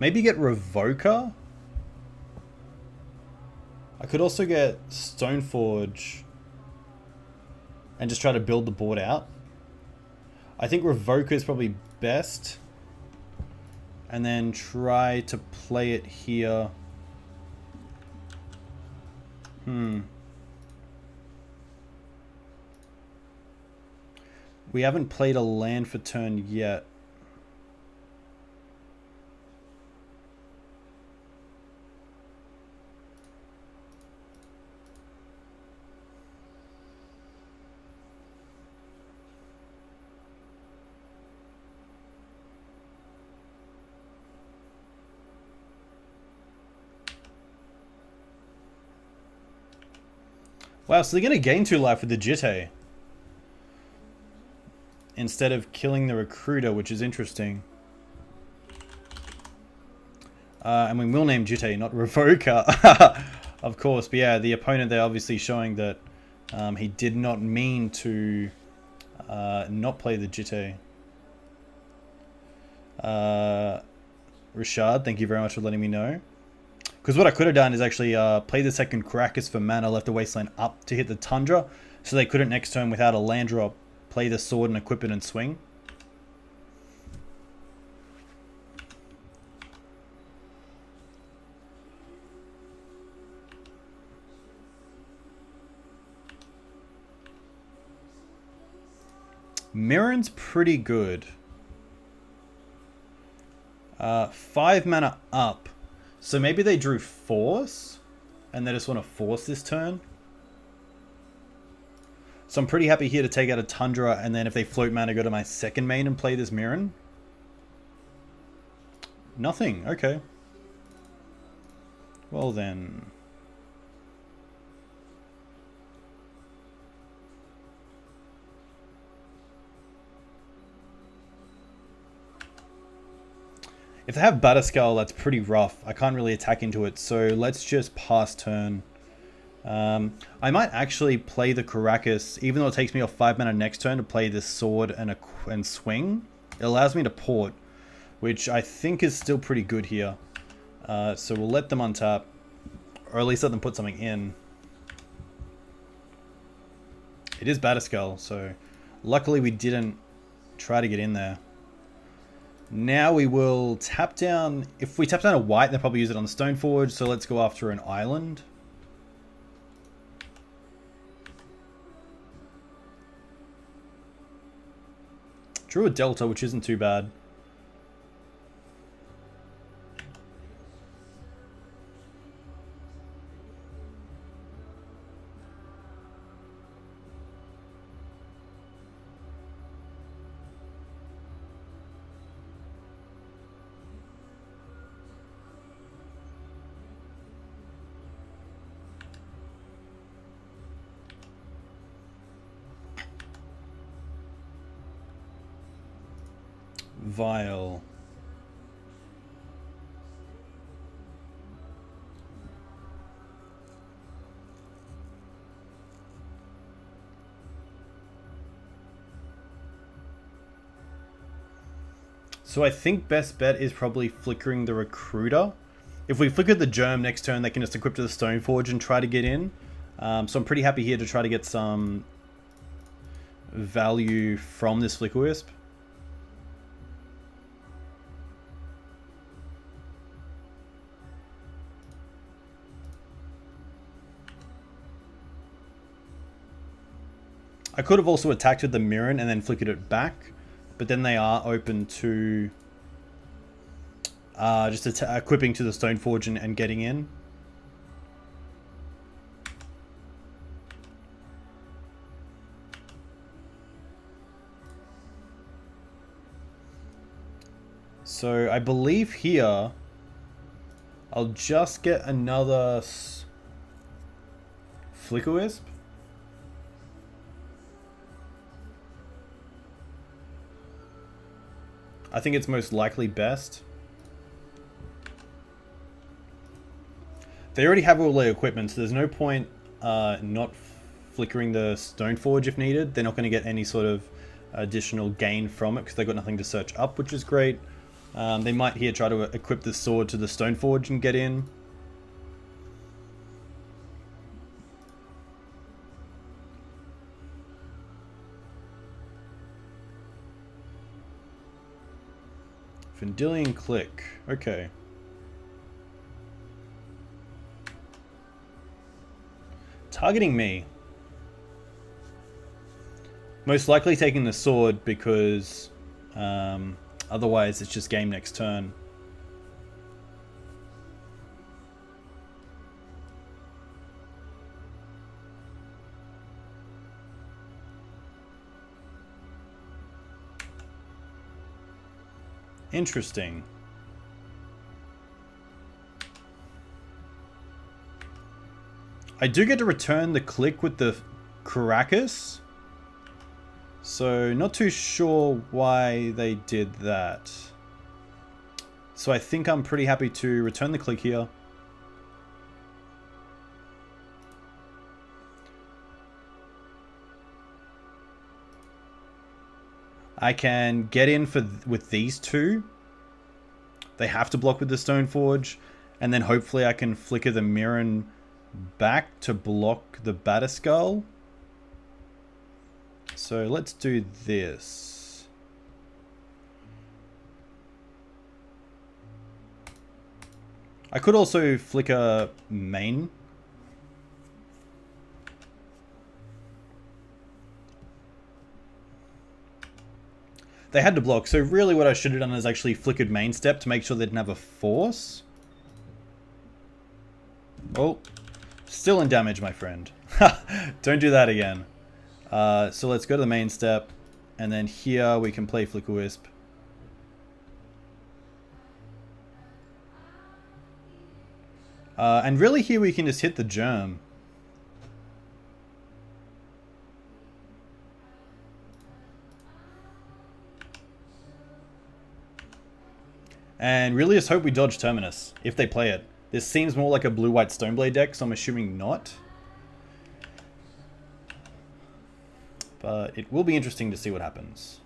Maybe get Revoker. I could also get Stoneforge and just try to build the board out. I think Revoker is probably best. And then try to play it here. We haven't played a land for turn yet. Wow, so they're going to gain 2 life with the Jitte instead of killing the Recruiter, which is interesting. And we will name Jitte, not Revoker. Of course, but yeah, the opponent there obviously showing that he did not mean to not play the Jitte. Rashad, thank you very much for letting me know. Because what I could have done is actually play the second Caracas for mana, left the Wasteland up to hit the Tundra, so they couldn't next turn without a land drop play the Sword and equip it and swing. Mirren's pretty good. 5 mana up. So maybe they drew Force, and they just want to force this turn. So I'm pretty happy here to take out a Tundra, and then if they float mana, go to my second main and play this Mirren. Nothing. Okay. Well then. If they have Batterskull, that's pretty rough. I can't really attack into it, so let's just pass turn. I might actually play the Caracas, even though it takes me off 5 mana next turn to play this sword and swing. It allows me to port, which I think is still pretty good here. So we'll let them untap, or at least let them put something in. It is Batterskull, so luckily we didn't try to get in there. Now we will tap down. If we tap down a white, they'll probably use it on the Stoneforge, so let's go after an island. Drew a Delta, which isn't too bad. Vile. So I think best bet is probably flickering the Recruiter. If we flicker the Germ next turn, they can just equip to the Stoneforge and try to get in. So I'm pretty happy here to try to get some value from this Flicker Wisp. I could have also attacked with the Mirren and then flickered it back, but then they are open to just equipping to the Stoneforge and getting in. So I believe here I'll just get another Flicker Wisp. I think it's most likely best. They already have all their equipment, so there's no point not flickering the Stoneforge if needed. They're not going to get any sort of additional gain from it because they've got nothing to search up, which is great. They might here try to equip the sword to the Stoneforge and get in. Vendilion Click. Okay. Targeting me. Most likely taking the sword because otherwise it's just game next turn. Interesting. I do get to return the click with the Caracas. So not too sure why they did that. So I think I'm pretty happy to return the click here. I can get in with these two. They have to block with the Stoneforge. And then hopefully I can flicker the Mirren back to block the Batterskull. So let's do this. I could also flicker main. They had to block, so really what I should have done is actually flickered main step to make sure they didn't have a force. Oh, still in damage, my friend. Don't do that again. So let's go to the main step, and then here we can play Flicker Wisp. And really here we can just hit the germ. And really just hope we dodge Terminus, if they play it. This seems more like a blue-white Stoneblade deck, so I'm assuming not. But it will be interesting to see what happens.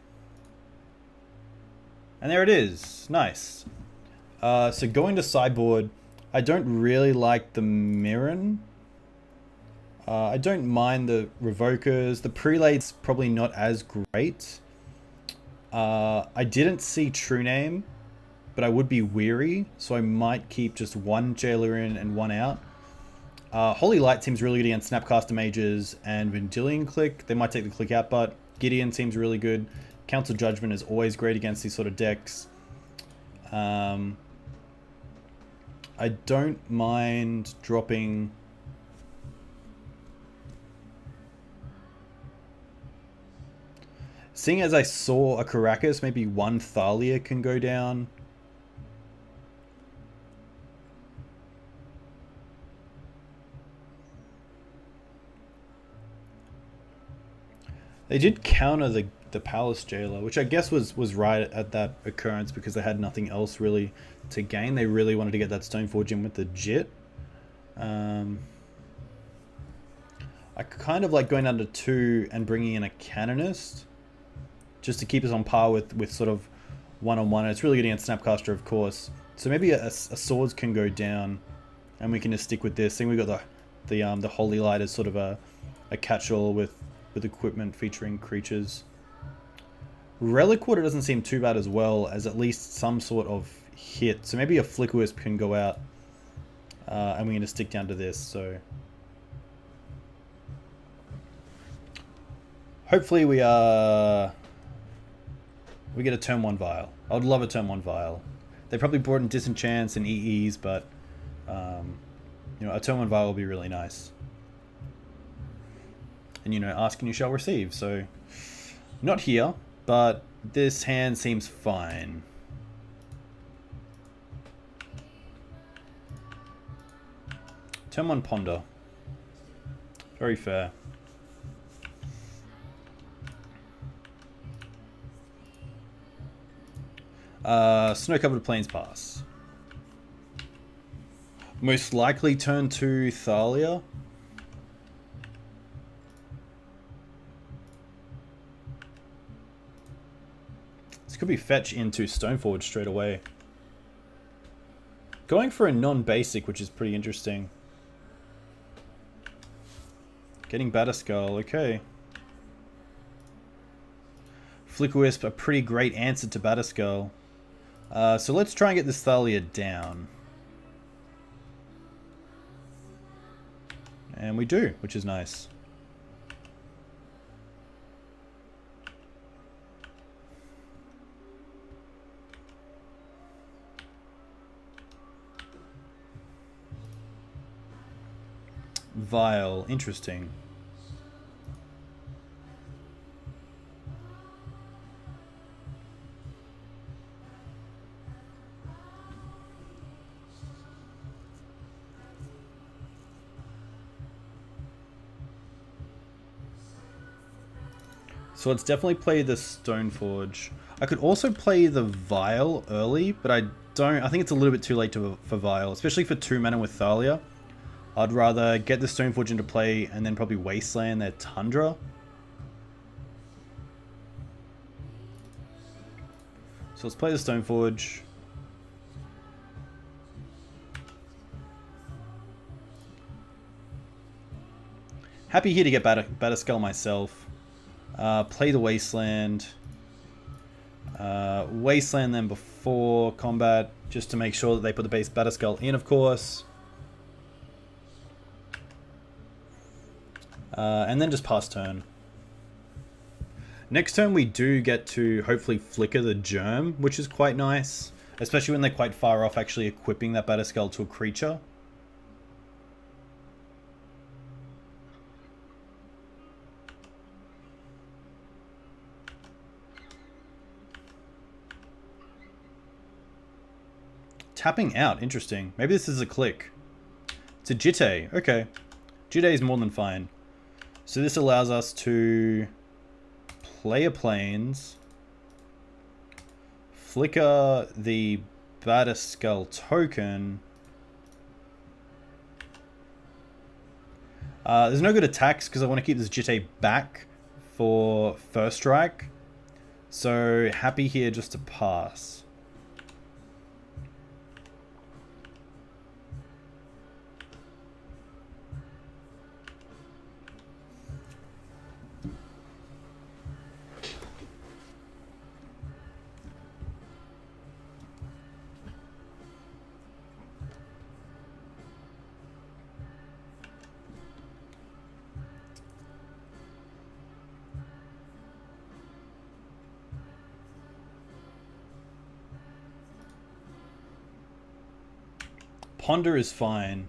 And there it is. Nice. So going to sideboard, I don't really like the Mirren. I don't mind the Revokers. The Prelate's probably not as great. I didn't see True Name, but I would be weary, so I might keep just one Jailer in and one out. Holy Light seems really good against Snapcaster Mages and Vendilion Click. They might take the Click out, but Gideon seems really good. Council Judgment is always great against these sort of decks. I don't mind dropping... Seeing as I saw a Caracas, maybe one Thalia can go down. They did counter the Palace Jailer, which I guess was right at that occurrence because they had nothing else really to gain. They really wanted to get that Stoneforge in with the Jit. I kind of like going under 2 and bringing in a Canonist just to keep us on par with sort of one-on-one. It's really good against Snapcaster, of course. So maybe a Swords can go down and we can just stick with this. I think we got the Holy Light as sort of a catch-all with equipment featuring creatures. Relic Water doesn't seem too bad as well, as at least some sort of hit. So maybe a Flicker Wisp can go out, and we're going to stick down to this. So hopefully we get a turn 1 Vial. I would love a turn 1 Vial. They probably brought in Disenchants and EEs, but you know, a turn 1 Vial will be really nice. And, you know, ask and you shall receive. So, not here, but this hand seems fine. Turn 1 Ponder. Very fair. Snow-covered Plains Pass. Most likely turn 2 Thalia. This could be fetch into Stoneforge straight away. Going for a non-basic, which is pretty interesting. Getting Batterskull, okay. Flicker Wisp, a pretty great answer to Batterskull. So let's try and get this Thalia down. And we do, which is nice. Vial, interesting. So let's definitely play the Stoneforge. I could also play the Vial early, but I think it's a little bit too late for Vial, especially for 2 mana with Thalia. I'd rather get the Stoneforge into play and then probably Wasteland their Tundra. So let's play the Stoneforge. Happy here to get Batterskull myself. Play the Wasteland. Wasteland them before combat, just to make sure that they put the base Batterskull in, of course. And then just pass turn. Next turn we do get to hopefully flicker the Germ, which is quite nice. Especially when they're quite far off actually equipping that Batterskull to a creature. Tapping out, interesting. Maybe this is a click. It's a Jitte. Okay. Jitte is more than fine. So this allows us to play a plains, flicker the Batterskull token. There's no good attacks because I want to keep this Jitte back for first strike. So happy here just to pass. Ponder is fine.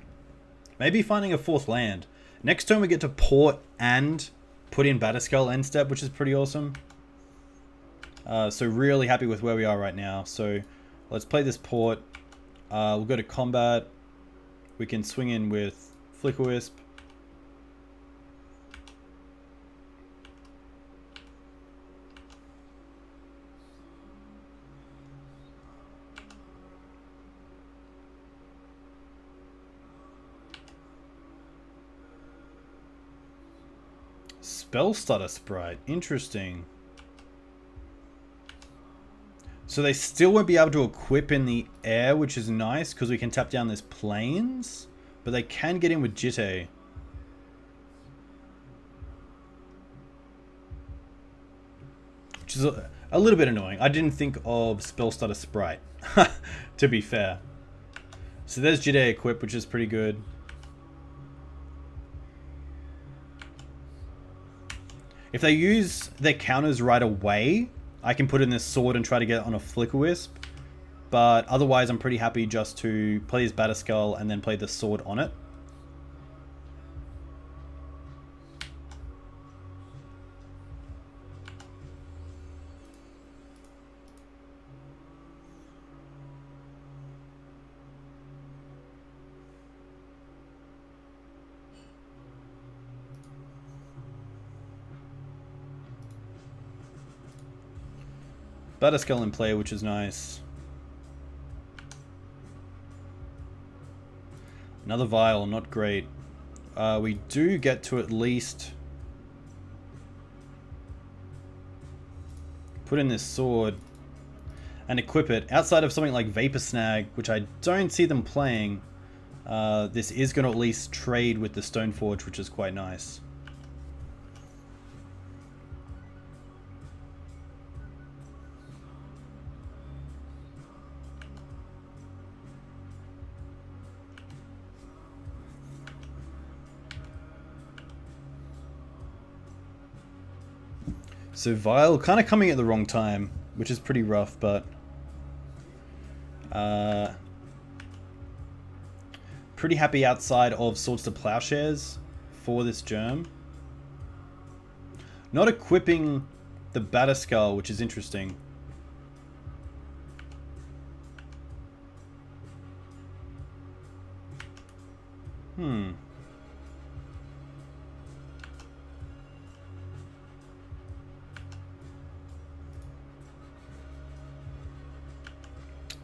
Maybe finding a fourth land. Next turn we get to port and put in Batterskull end step, which is pretty awesome. So really happy with where we are right now. So let's play this port. We'll go to combat. We can swing in with Flicker Wisp. Spellstutter Sprite. Interesting. So they still won't be able to equip in the air, which is nice because we can tap down this plains. But they can get in with Jitte. Which is a little bit annoying. I didn't think of Spellstutter Sprite, to be fair. So there's Jitte equip, which is pretty good. If they use their counters right away, I can put in this sword and try to get on a Flicker Wisp. But otherwise, I'm pretty happy just to play his Batterskull and then play the sword on it. Batterskull in play, which is nice. Another Vial, not great. We do get to at least put in this sword and equip it. Outside of something like Vapor Snag, which I don't see them playing, this is going to at least trade with the Stoneforge, which is quite nice. So Vial kind of coming at the wrong time, which is pretty rough, but pretty happy outside of Swords to Plowshares for this germ. Not equipping the Batterskull, which is interesting.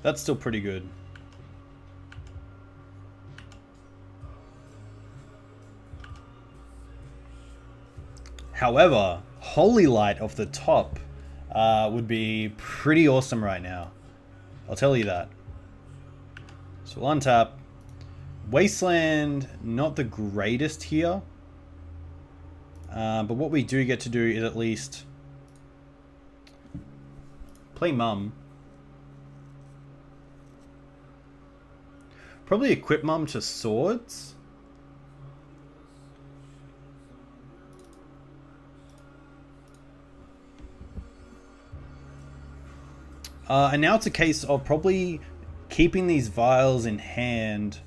That's still pretty good. However, Holy Light off the top would be pretty awesome right now. I'll tell you that. So we'll untap. Wasteland, not the greatest here. But what we do get to do is at least play Mum. Probably equip Mum to swords. And now it's a case of probably keeping these vials in hand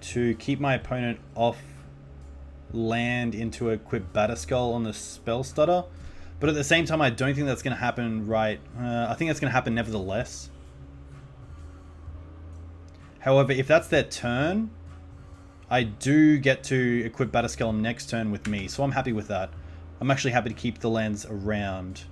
to keep my opponent off land into equip Batterskull on the Spellstutter. But at the same time, I don't think that's going to happen right. I think that's going to happen nevertheless. However, if that's their turn, I do get to equip Batterskull next turn with me, so I'm happy with that. I'm actually happy to keep the lands around.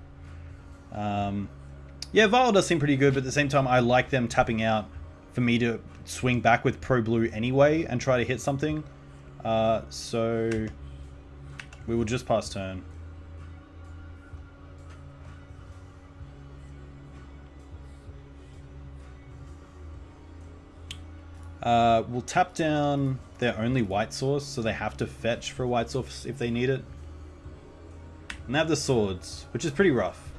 Yeah, Vial does seem pretty good, but at the same time, I like them tapping out for me to swing back with Pro Blue anyway and try to hit something. So we will just pass turn. We'll tap down their only white source, so they have to fetch for a white source if they need it. And they have the swords, which is pretty rough.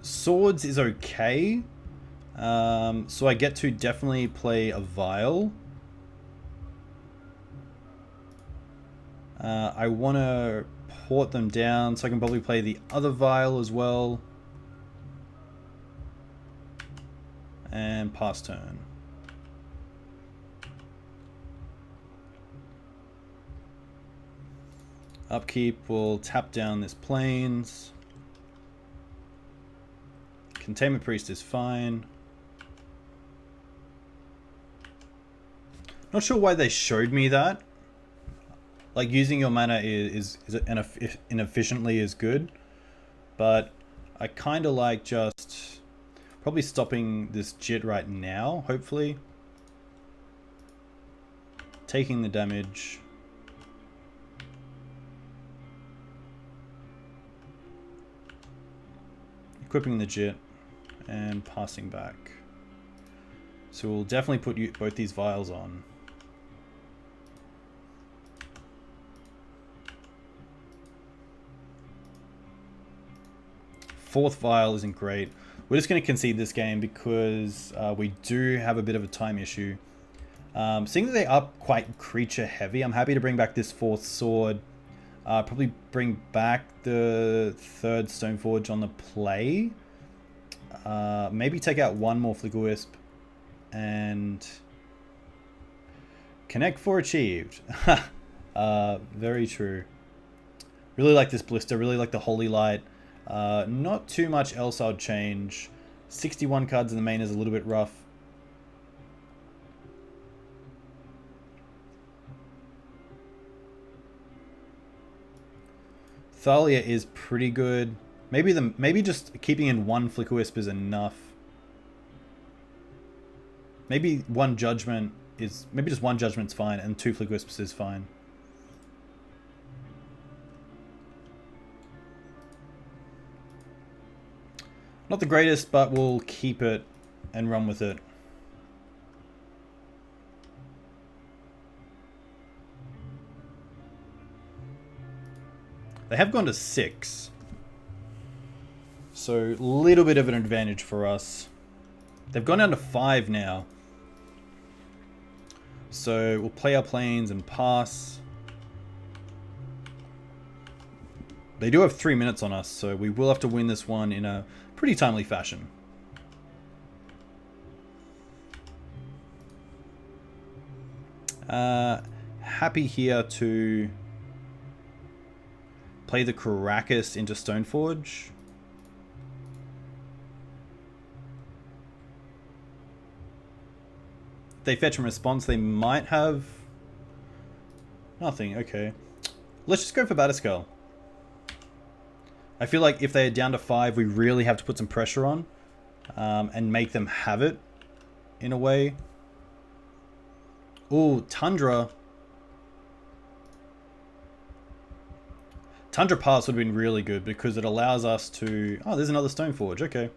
Swords is okay. So I get to definitely play a Vial. I want to port them down, so I can probably play the other Vial as well. And pass turn. Upkeep will tap down this Plains. Containment Priest is fine. Not sure why they showed me that. Like, using your mana is inefficiently is good. But I kind of like just probably stopping this Jit right now, hopefully. Taking the damage. Equipping the Jit. And passing back. So we'll definitely put both these Vials on. Fourth Vial isn't great. We're just going to concede this game because we do have a bit of a time issue. Seeing that they are quite creature heavy, I'm happy to bring back this fourth sword. Probably bring back the third Stoneforge on the play. Maybe take out one more Flicker Wisp. And connect for achieved. Very true. Really like this Blister. Really like the Holy Light. Not too much else I'd change. 61 cards in the main is a little bit rough. Thalia is pretty good. Maybe just keeping in one Flicker Wisp is enough. Maybe just one Judgment's fine, and two Flicker Wisps is fine. Not the greatest, but we'll keep it and run with it. They have gone to 6. So, a little bit of an advantage for us. They've gone down to 5 now. So, we'll play our Plains and pass. They do have 3 minutes on us, so we will have to win this one in a pretty timely fashion. Happy here to play the Caracas into Stoneforge. They fetch and response, they might have nothing. Okay, let's just go for Batterskull. I feel like if they're down to 5, we really have to put some pressure on and make them have it in a way. Ooh, Tundra. Tundra Pass would have been really good because it allows us to... Oh, there's another Stoneforge. Okay.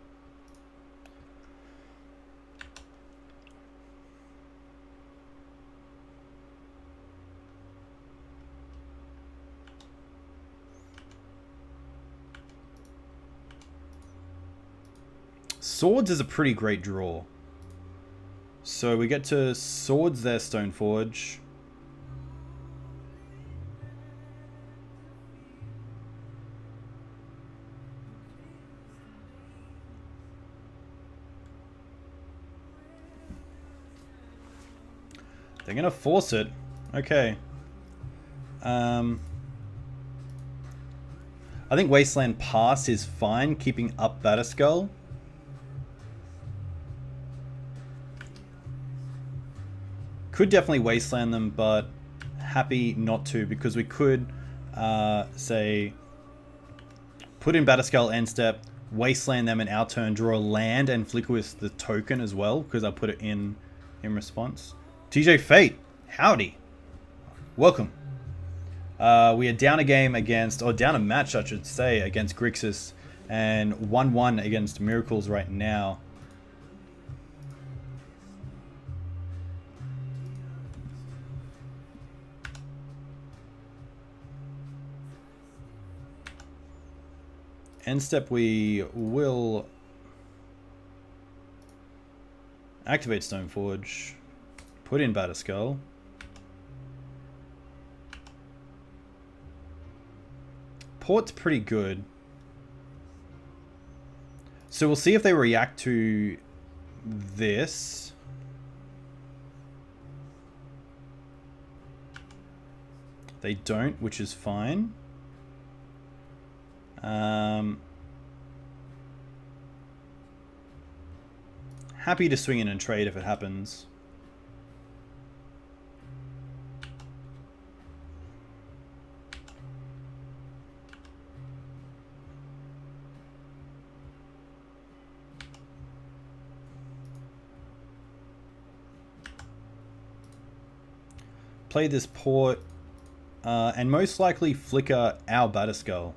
Swords is a pretty great draw. So we get to Swords their Stoneforge. They're going to force it. Okay. I think Wasteland Pass is fine, keeping up Batterskull. Could definitely Wasteland them, but happy not to, because we could, say, put in Batterskull end step, Wasteland them in our turn, draw a land, and flicker with the token as well, because I put it in response. TJ Fate, howdy. Welcome. We are down a game against, or down a match I should say, against Grixis, and 1-1 against Miracles right now. End step, we will activate Stoneforge, put in Batterskull. Port's pretty good. So we'll see if they react to this. They don't, which is fine. Happy to swing in and trade if it happens. Play this port, and most likely flicker our Batterskull.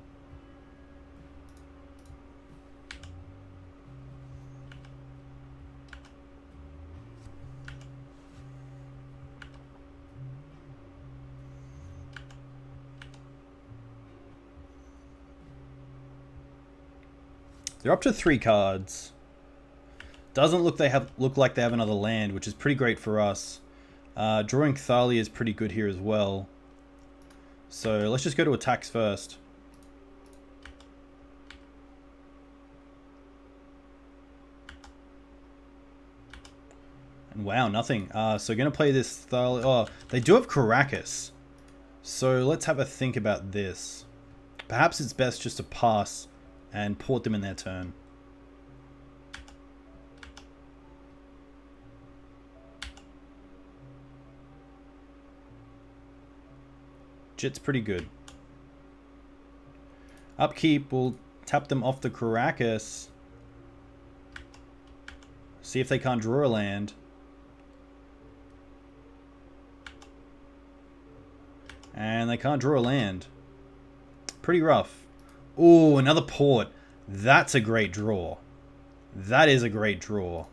They're up to 3 cards. Doesn't look like they have another land, which is pretty great for us. Drawing Thalia is pretty good here as well. So let's just go to attacks first. And wow, nothing. So going to play this Thalia. Oh, they do have Caracas. So let's have a think about this. Perhaps it's best just to pass and port them in their turn. Jit's pretty good. Upkeep, we'll tap them off the Caracas. See if they can't draw a land. And they can't draw a land. Pretty rough. Ooh, another port. That's a great draw. That is a great draw.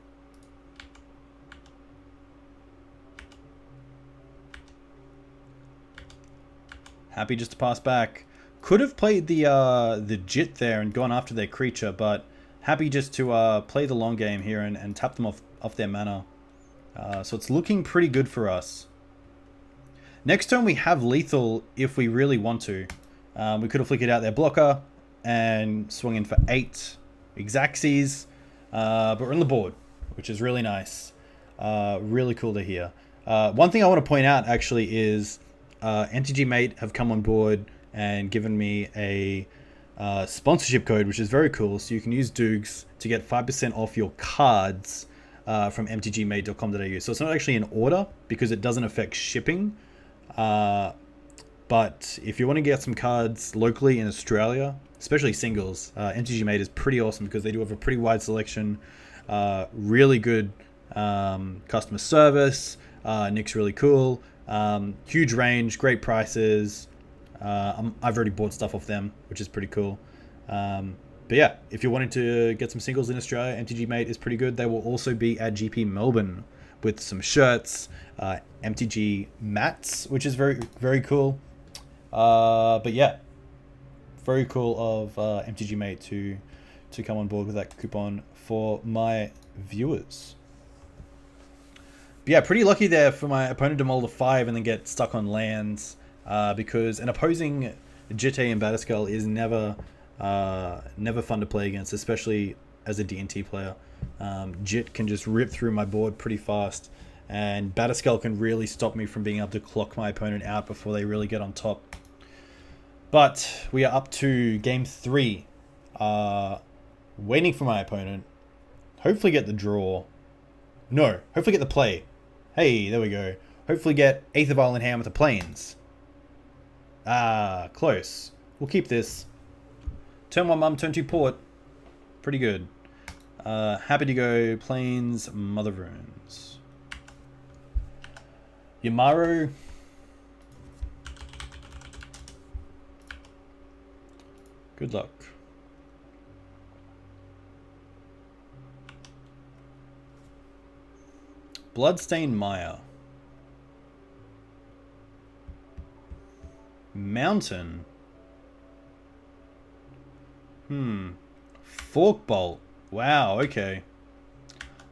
Happy just to pass back. Could have played the Jit there and gone after their creature, but happy just to play the long game here and tap them off their mana. So it's looking pretty good for us. Next turn we have lethal if we really want to. We could have flickered out their blocker and swung in for 8 Exacxies, but we're on the board, which is really nice. Really cool to hear. One thing I want to point out actually is MTG Mate have come on board and given me a sponsorship code, which is very cool. So you can use Doogs to get 5% off your cards from mtgmate.com.au. So it's not actually an order because it doesn't affect shipping. But if you want to get some cards locally in Australia, especially singles, MTG Mate is pretty awesome because they do have a pretty wide selection, really good customer service. Nick's really cool, huge range, great prices. I've already bought stuff off them, which is pretty cool. But yeah, if you're wanting to get some singles in Australia, MTG Mate is pretty good. They will also be at GP Melbourne with some shirts, MTG mats, which is very, very cool. But yeah, very cool of MTG Mate to come on board with that coupon for my viewers. But yeah, pretty lucky there for my opponent to mull to 5 and then get stuck on lands, because an opposing Jitte and Batterskull is never fun to play against, especially as a D&T player. Jit can just rip through my board pretty fast, And Batterskull can really stop me from being able to clock my opponent out before they really get on top. But we are up to game 3. Waiting for my opponent. Hopefully get the draw. No, hopefully get the play. Hey, there we go. Hopefully get Aether Vial in hand with the Plains. Ah, close. We'll keep this. Turn 1 Mum, turn 2 Port. Pretty good. Happy to go Plains, Mother Runes. Yamaru. Good luck. Bloodstained Maya. Mountain. Fork Bolt. Wow, okay.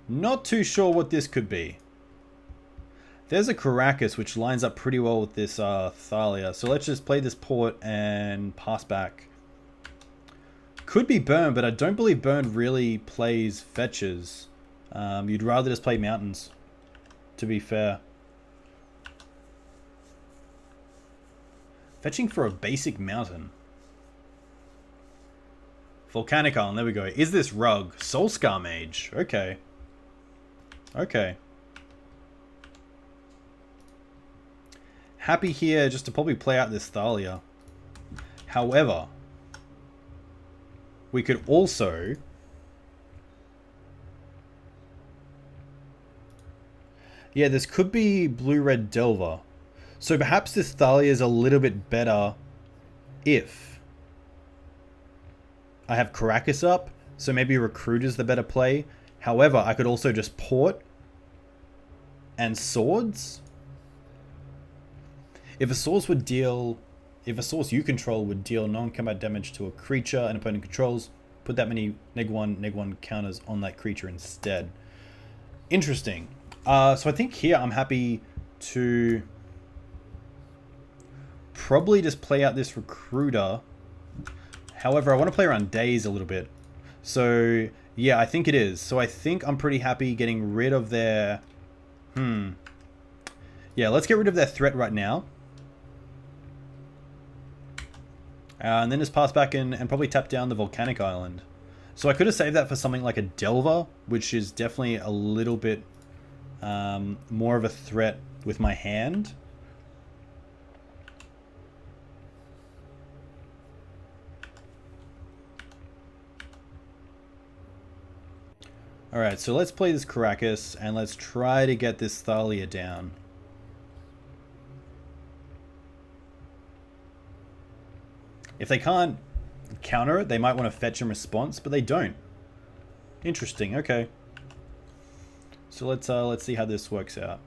Not too sure what this could be. There's a Caracas, which lines up pretty well with this Thalia. So let's just play this port and pass back. Could be Burn, but I don't believe Burn really plays fetches. You'd rather just play mountains, to be fair. Fetching for a basic mountain. Volcanic Island, there we go. Is this Rug? Soulscar Mage. Okay. Okay. Happy here just to probably play out this Thalia. However, we could also... Yeah, this could be Blue-Red Delver. So perhaps this Thalia is a little bit better if I have Caracas up. So maybe Recruit is the better play. However, I could also just Port and Swords. If a source you control would deal non-combat damage to a creature an opponent controls, put that many -1/-1 counters on that creature instead. Interesting. So I think here I'm happy to probably just play out this Recruiter. However, I want to play around Daze a little bit. So yeah, I think it is. So I think I'm pretty happy getting rid of their... Yeah, let's get rid of their threat right now. And then just pass back in and probably tap down the Volcanic Island. So I could have saved that for something like a Delver, which is definitely a little bit more of a threat with my hand. Alright, so let's play this Caracas and let's try to get this Thalia down. If they can't counter it, they might want to fetch in response, but they don't. Interesting, okay. So let's see how this works out.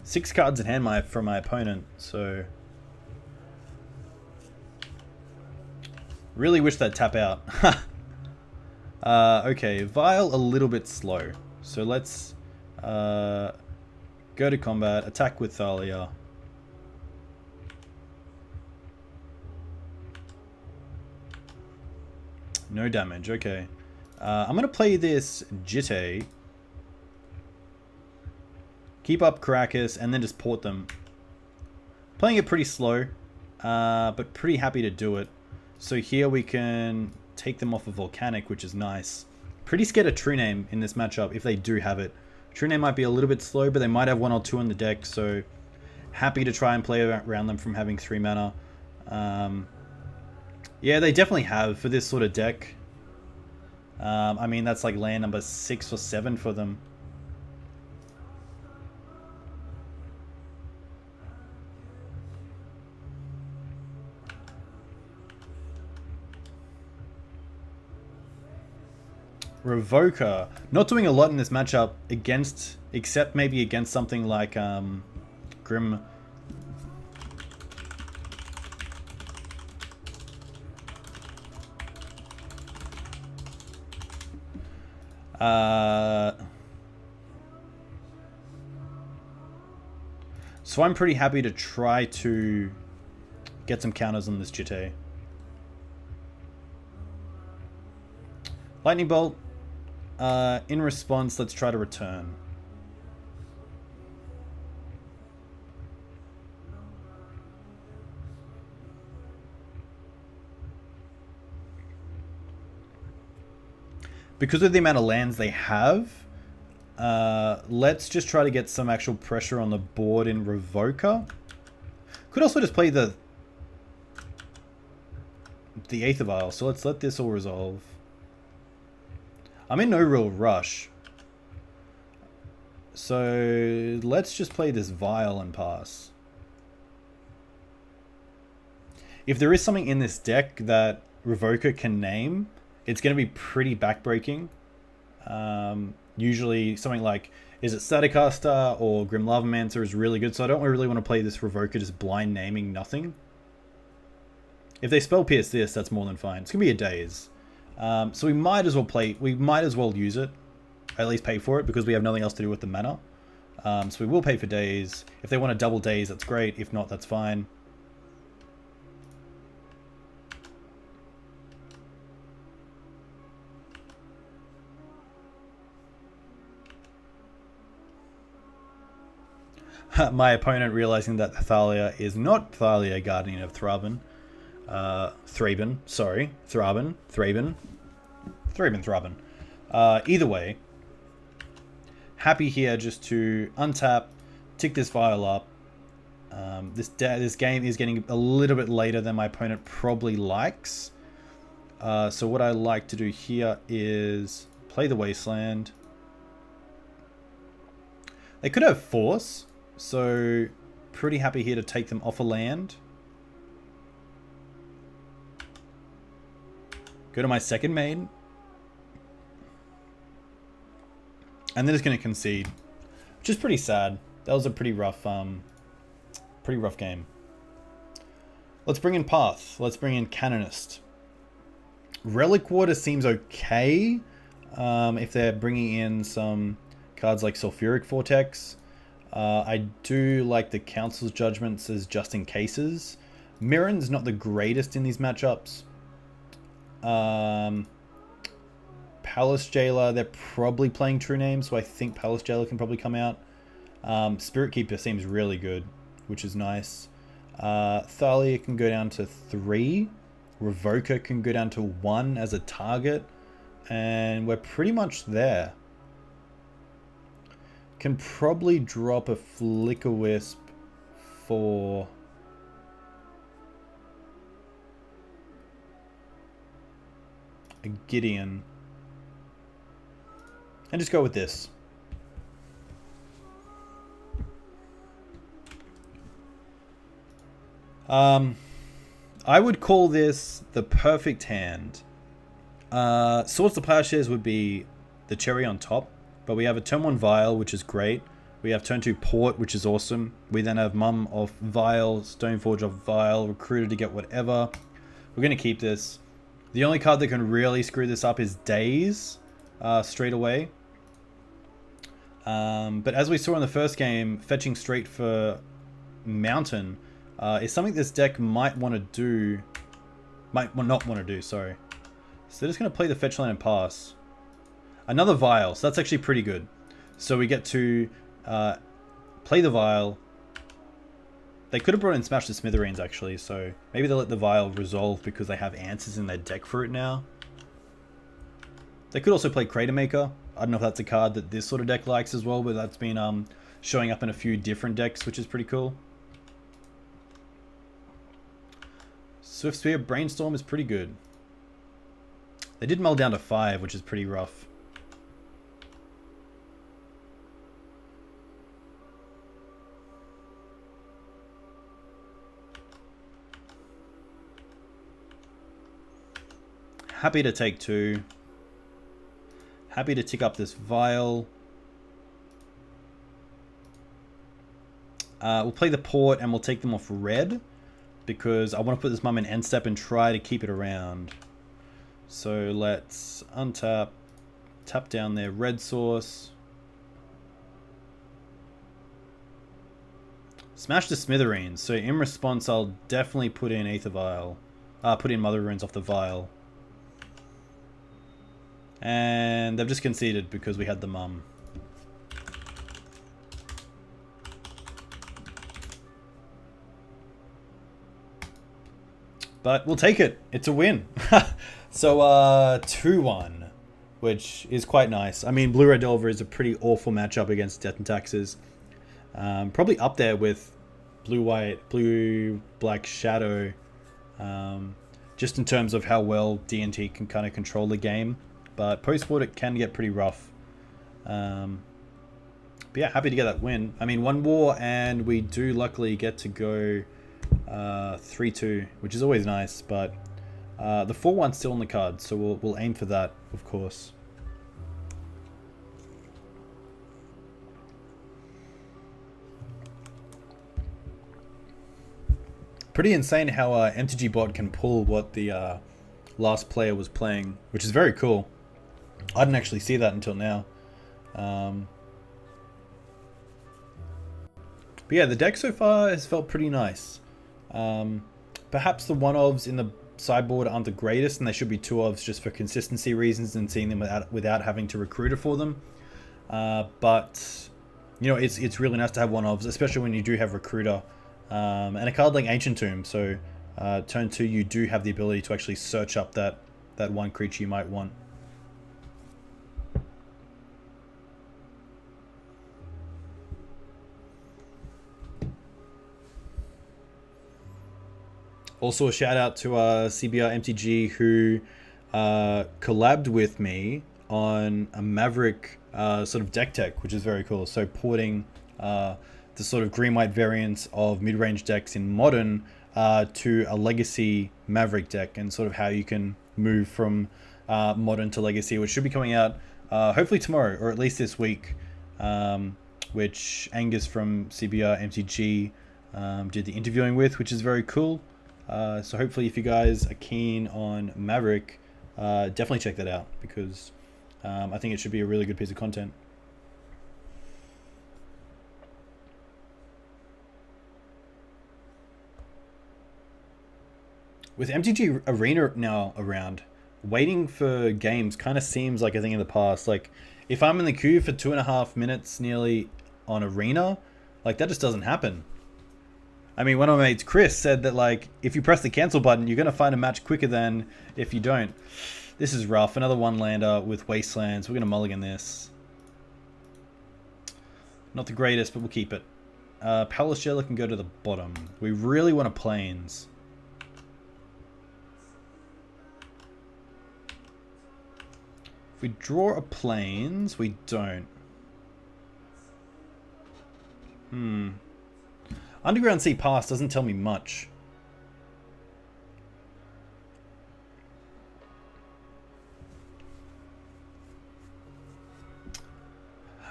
Six cards in hand from my opponent, so really wish they'd tap out. Okay, Vial a little bit slow. So let's go to combat, attack with Thalia. No damage, okay. I'm going to play this Jitte. Keep up Caracas and then just port them. Playing it pretty slow, but pretty happy to do it. So here we can take them off of Volcanic, which is nice. Pretty scared of True Name in this matchup if they do have it. True Name might be a little bit slow, but they might have 1 or 2 in the deck, so happy to try and play around them from having 3 mana. Yeah, they definitely have for this sort of deck. I mean, that's like land number 6 or 7 for them. Revoker. Not doing a lot in this matchup against, except maybe against something like Grim. So I'm pretty happy to try to get some counters on this Jitte. Lightning Bolt. In response, let's try to return. Because of the amount of lands they have, let's just try to get some actual pressure on the board in Revoker. Could also just play the Aether Vial, so let's let this all resolve. I'm in no real rush. So let's just play this Vial and pass. If there is something in this deck that Revoker can name, it's going to be pretty backbreaking. Usually something like, is it Staticaster or Grim Lavamancer is really good, so I don't really want to play this Revoker just blind naming nothing. If they spell pierce this, that's more than fine. It's going to be a Daze. So we might as well use it. At least pay for it, because we have nothing else to do with the mana. So we will pay for Daze. If they want to double Daze, that's great. If not, that's fine. My opponent realizing that Thalia is not Thalia, Guardian of Thraben. Thraben. Either way, happy here just to untap, tick this Vial up. This game is getting a little bit later than my opponent probably likes. So what I like to do here is play the Wasteland. They could have Force, so pretty happy here to take them off a land. Go to my second main. And then it's going to concede, which is pretty sad. That was a pretty rough game. Let's bring in Path. Let's bring in Canonist. Relic Water seems okay if they're bringing in some cards like Sulfuric Vortex. I do like the Council's Judgments as just in cases. Mirren's not the greatest in these matchups. Palace Jailer, they're probably playing True Name, so I think Palace Jailer can probably come out. Spirit Keeper seems really good, which is nice. Thalia can go down to 3. Revoker can go down to 1 as a target. And we're pretty much there. Can probably drop a Flicker Wisp for... a Gideon. And just go with this. I would call this the perfect hand. Swords to Plowshares would be the cherry on top. But we have a turn 1 Vial, which is great. We have turn 2 Port, which is awesome. We then have Mum off Vial, Stoneforge off Vial, Recruiter to get whatever. We're going to keep this. The only card that can really screw this up is Daze straight away. But as we saw in the first game, fetching straight for Mountain is something this deck might want to do. Might not want to do, sorry. So they're just going to play the fetch land and pass. Another Vial, so that's actually pretty good. So we get to play the Vial. They could have brought in Smash the Smithereens actually, so maybe they'll let the Vial resolve because they have answers in their deck for it now. They could also play Crater Maker. I don't know if that's a card that this sort of deck likes as well, but that's been showing up in a few different decks, which is pretty cool. Swift Spear Brainstorm is pretty good. They did mull down to 5, which is pretty rough. Happy to take 2. Happy to tick up this Vial. We'll play the Port and we'll take them off red because I want to put this Mum in end step and try to keep it around. So let's untap, tap down their red source. Smash the Smithereens. So in response, I'll definitely put in Aether Vial. Put in Mother Runes off the Vial. And they've just conceded because we had the mum. But we'll take it. It's a win. So 2-1, which is quite nice. I mean, Blue Red Delver is a pretty awful matchup against Death and Taxes. Probably up there with Blue Black Shadow. Just in terms of how well D&T can kind of control the game. But post-board it can get pretty rough. But yeah, happy to get that win. I mean, 1 war and we do luckily get to go 3-2, which is always nice. But the 4-1's still on the card, so we'll aim for that, of course. Pretty insane how MTG bot can pull what the last player was playing, which is very cool. I didn't actually see that until now. But yeah, the deck so far has felt pretty nice. Perhaps the 1-ofs in the sideboard aren't the greatest, and they should be 2-ofs just for consistency reasons and seeing them without having to recruiter for them. But you know, it's really nice to have 1-ofs, especially when you do have recruiter. And a card like Ancient Tomb, so turn 2 you do have the ability to actually search up that one creature you might want. Also a shout out to CBR MTG who collabed with me on a Maverick sort of deck tech, which is very cool. So porting the sort of green-white variants of mid-range decks in Modern to a Legacy Maverick deck, and sort of how you can move from Modern to Legacy, which should be coming out hopefully tomorrow, or at least this week, which Angus from CBR MTG did the interviewing with, which is very cool. So hopefully if you guys are keen on Maverick, definitely check that out, because I think it should be a really good piece of content. With MTG Arena now around, waiting for games kind of seems like a thing in the past. Like, if I'm in the queue for 2.5 minutes nearly on Arena, like, that just doesn't happen. I mean, one of my mates, Chris, said that, like, if you press the cancel button, you're going to find a match quicker than if you don't. This is rough. Another 1-lander with Wastelands. We're going to mulligan this. Not the greatest, but we'll keep it. Palace Jailer can go to the bottom. We really want a Plains. If we draw a Plains, we don't. Underground Sea Pass doesn't tell me much.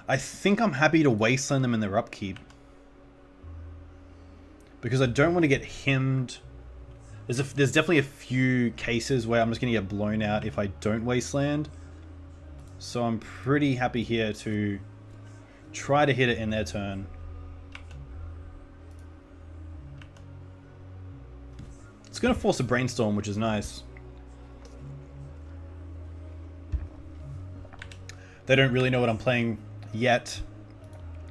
I think I'm happy to wasteland them in their upkeep, because I don't want to get hemmed. There's definitely a few cases where I'm just going to get blown out if I don't wasteland. So I'm pretty happy here to try to hit it in their turn. It's going to force a Brainstorm, which is nice. They don't really know what I'm playing yet,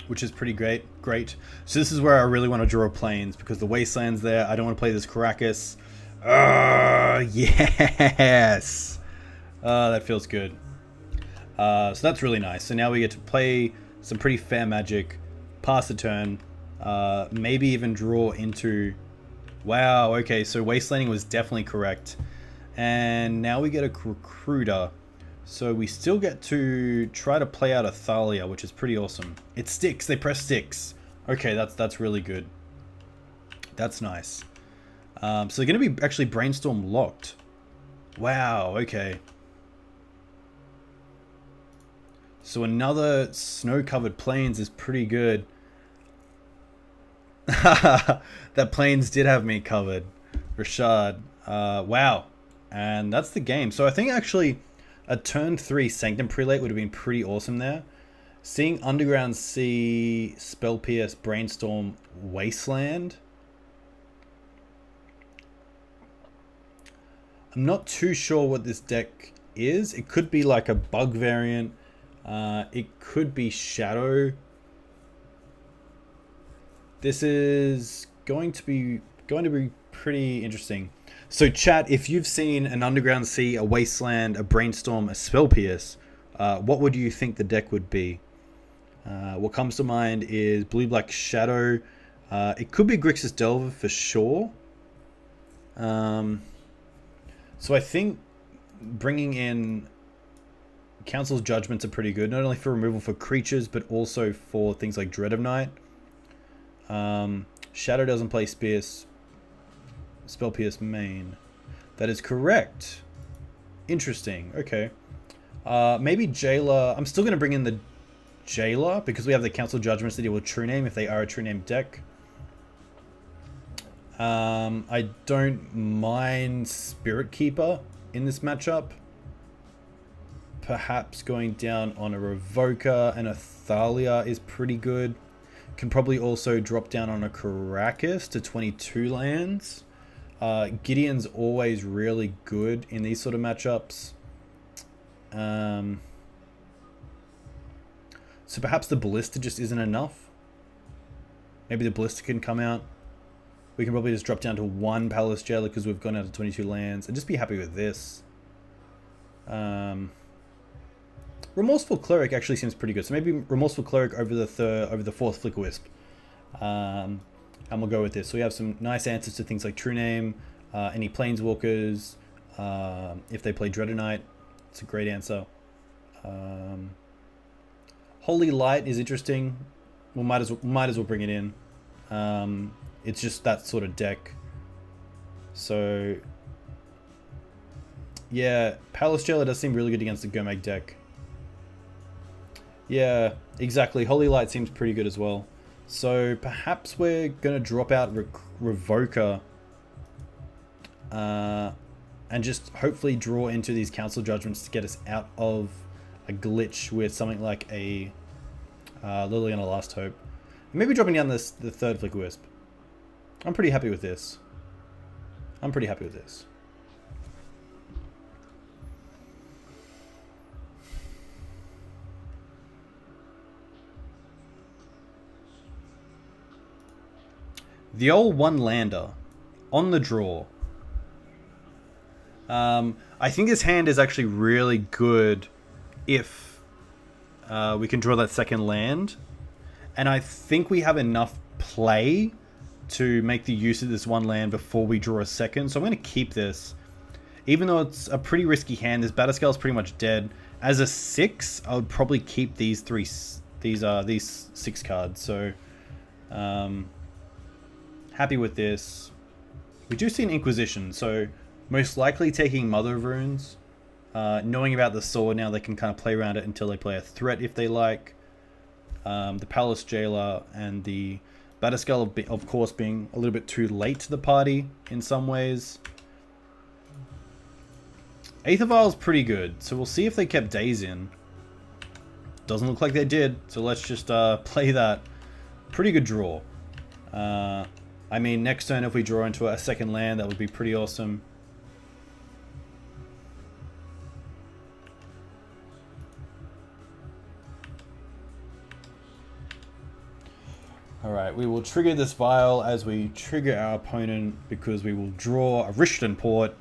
which is pretty great. So this is where I really want to draw Plains, because the Wasteland's there. I don't want to play this Caracas. Yes! That feels good. So that's really nice. So now we get to play some pretty fair Magic, pass the turn, maybe even draw into... Wow, okay, so Wastelanding was definitely correct. And now we get a Recruiter. So we still get to try to play out a Thalia, which is pretty awesome. It sticks, they press sticks. Okay, that's really good. That's nice. So they're going to be actually Brainstorm locked. Wow, okay. So another snow-covered Plains is pretty good. That Plains did have me covered. Rashad. Wow. And that's the game. So I think actually a turn 3 Sanctum Prelate would have been pretty awesome there. Seeing Underground Sea, Spell Pierce, Brainstorm, Wasteland. I'm not too sure what this deck is. It could be like a bug variant. It could be Shadow. This is going to be pretty interesting. So chat, if you've seen an Underground Sea, a Wasteland, a Brainstorm, a Spell Pierce, what would you think the deck would be? What comes to mind is Blue-Black Shadow. It could be Grixis Delver for sure. So I think bringing in Council's Judgments are pretty good, not only for removal for creatures, but also for things like Dread of Night. Shadow doesn't play Spell Pierce main. That is correct. Interesting. Okay. Maybe Jailer. I'm still going to bring in the Jailer because we have the Council Judgments to deal with True Name if they are a True Name deck. I don't mind Spirit Keeper in this matchup. Perhaps going down on a Revoker and a Thalia is pretty good. Can probably also drop down on a Caracas to 22 lands. Gideon's always really good in these sort of matchups. So perhaps the Ballista just isn't enough. Maybe the Ballista can come out. We can probably just drop down to 1 Palace Jailer because we've gone out of 22 lands and just be happy with this. Remorseful Cleric actually seems pretty good. So maybe Remorseful Cleric over the 4th Flicker Wisp. And we'll go with this. So we have some nice answers to things like True Name, any Planeswalkers, if they play Dread of Night. It's a great answer. Holy Light is interesting. We might as well bring it in. It's just that sort of deck. So yeah, Palace Jailer does seem really good against the Gomag deck. Yeah, exactly. Holy Light seems pretty good as well. So perhaps we're gonna drop out Revoker and just hopefully draw into these Council Judgments to get us out of a glitch with something like a Liliana Last Hope. Maybe dropping down the 3rd Flicker Wisp. I'm pretty happy with this. The old one-lander on the draw. I think this hand is actually really good if we can draw that second land. And I think we have enough play to make the use of this one land before we draw a second. So I'm going to keep this. Even though it's a pretty risky hand, this Batterscale is pretty much dead. As a 6, I would probably keep these 6 cards. So happy with this. We do see an Inquisition, so most likely taking Mother of Runes. Knowing about the sword now, they can kind of play around it until they play a threat if they like. The Palace Jailer and the Batterscale, of course, being a little bit too late to the party in some ways. Aether Vial is pretty good, so we'll see if they kept Days in. Doesn't look like they did, so let's just play that. Pretty good draw. I mean, next turn if we draw into a second land, that would be pretty awesome. Alright, we will trigger this Vial as we trigger our opponent because we will draw a Rishton Port.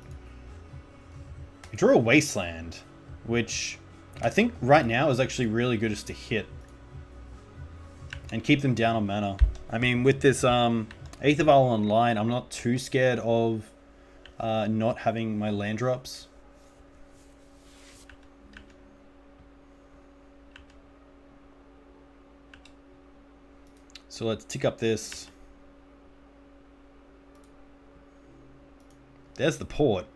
We draw a Wasteland, which I think right now is actually really good just to hit and keep them down on mana. I mean, with this Aether Vial online, I'm not too scared of not having my land drops. So let's tick up this. There's the port.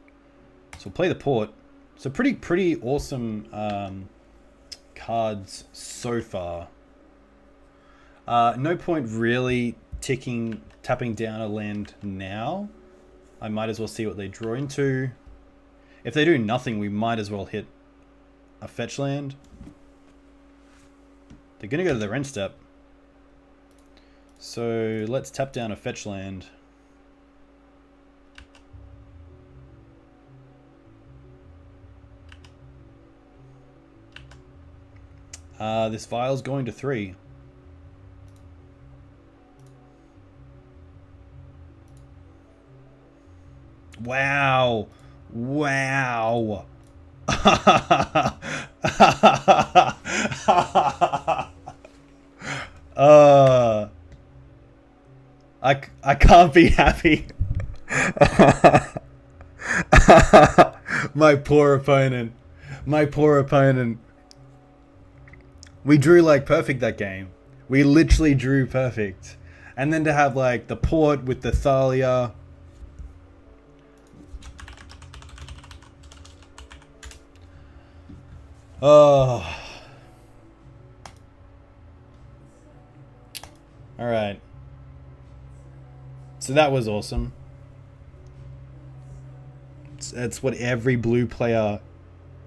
So we'll play the port. So pretty awesome cards so far. No point really tapping down a land now. I might as well see what they draw into. If they do nothing, we might as well hit a fetch land. They're going to go to their end step. So let's tap down a fetch land. This vial's going to 3. Wow. Wow. I can't be happy. My poor opponent. My poor opponent. We drew like perfect that game. We literally drew perfect. And then to have like the port with the Thalia. Oh. Alright. So that was awesome. That's what every blue player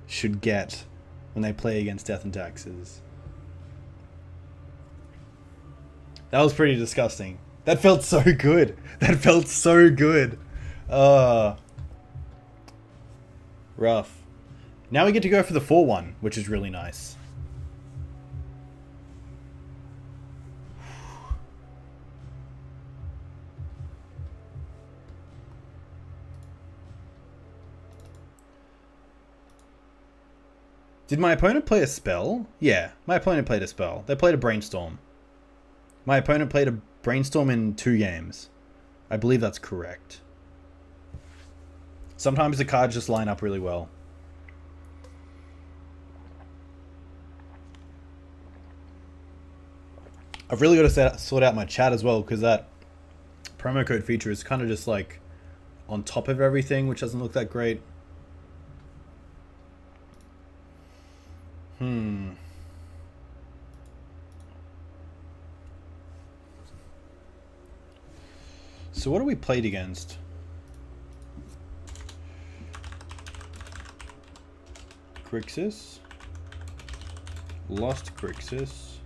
should get when they play against Death and Taxes. That was pretty disgusting. That felt so good. That felt so good. Rough. Now we get to go for the 4-1, which is really nice. Did my opponent play a spell? Yeah, my opponent played a spell. They played a Brainstorm. My opponent played a Brainstorm in 2 games. I believe that's correct. Sometimes the cards just line up really well. I've really got to sort out my chat as well, because that promo code feature is kind of just like on top of everything, which doesn't look that great. So what are we played against? Grixis. Lost Grixis.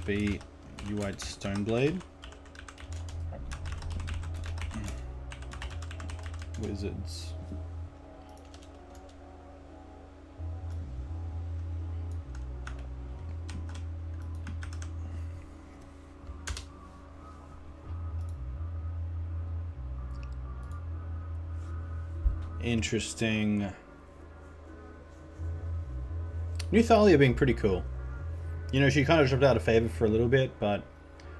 Beat White Stoneblade. Wizards. Interesting. New Thalia being pretty cool. You know, she kind of dropped out of favor for a little bit, but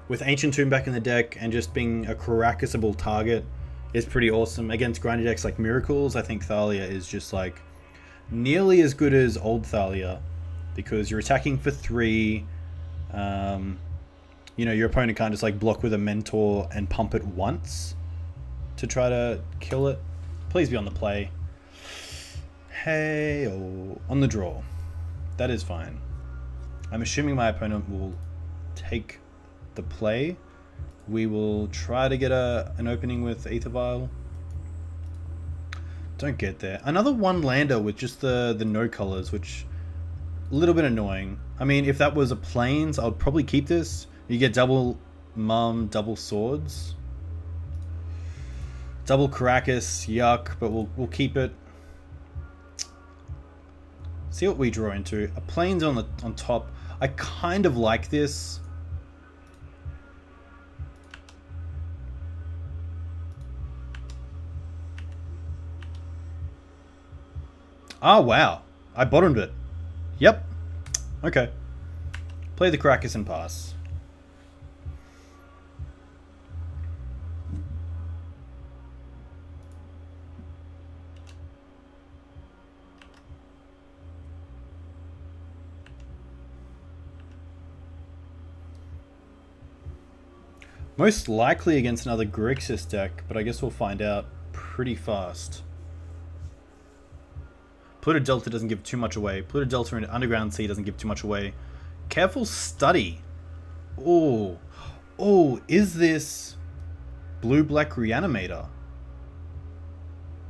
with Ancient Tomb back in the deck and just being a Caracasable target is pretty awesome. Against grindy decks like Miracles, I think Thalia is just like nearly as good as old Thalia, because you're attacking for 3. You know, your opponent can't just like block with a Mentor and pump it once to try to kill it. Please be on the play. Hey, oh, on the draw. That is fine. I'm assuming my opponent will take the play. We will try to get an opening with Aether Vial. Don't get there. Another 1-lander with just the no colors, which a little bit annoying. I mean, if that was a Plains, I would probably keep this. You get double Mum, double Swords. Double Caracas, yuck, but we'll keep it. See what we draw into. A Plains on top. I kind of like this. Oh, wow. I bottomed it. Yep. Okay. Play the Caracas and pass. Most likely against another Grixis deck, but I guess we'll find out pretty fast. Pluto Delta doesn't give too much away. Pluto Delta and Underground Sea doesn't give too much away. Careful Study. Oh. Oh, is this Blue-Black Reanimator?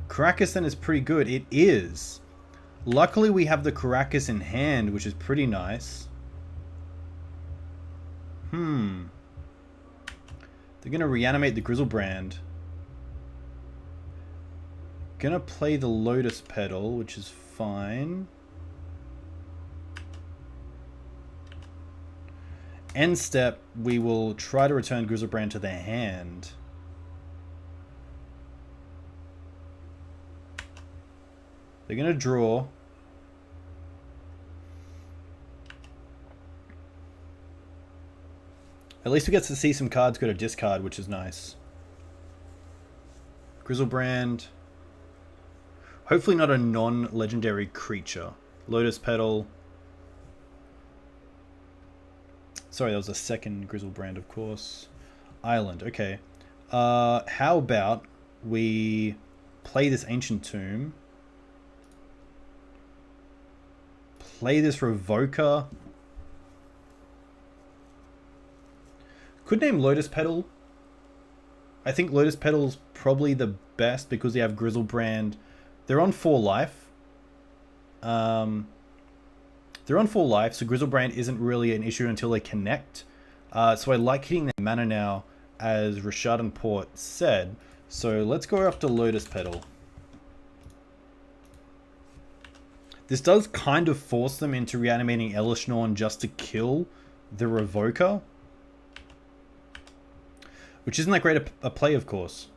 Caracas then is pretty good. It is. Luckily we have the Caracas in hand, which is pretty nice. They're going to reanimate the Grizzlebrand. Gonna play the Lotus Petal, which is fine. End step, we will try to return Grizzlebrand to their hand. They're going to draw. At least we get to see some cards go to discard, which is nice. Grizzlebrand. Hopefully not a non-legendary creature. Lotus Petal. Sorry, that was a second Grizzlebrand, of course. Island, okay. How about we play this Ancient Tomb. Play this Revoker. Could name Lotus Petal. I think Lotus Petal's probably the best because they have Grizzlebrand. They're on 4 life. They're on 4 life, so Grizzlebrand isn't really an issue until they connect. So I like hitting their mana now, as Rashad and Port said. So let's go after Lotus Petal. This does kind of force them into reanimating Elishnorn just to kill the Revoker. Which isn't that great a play, of course.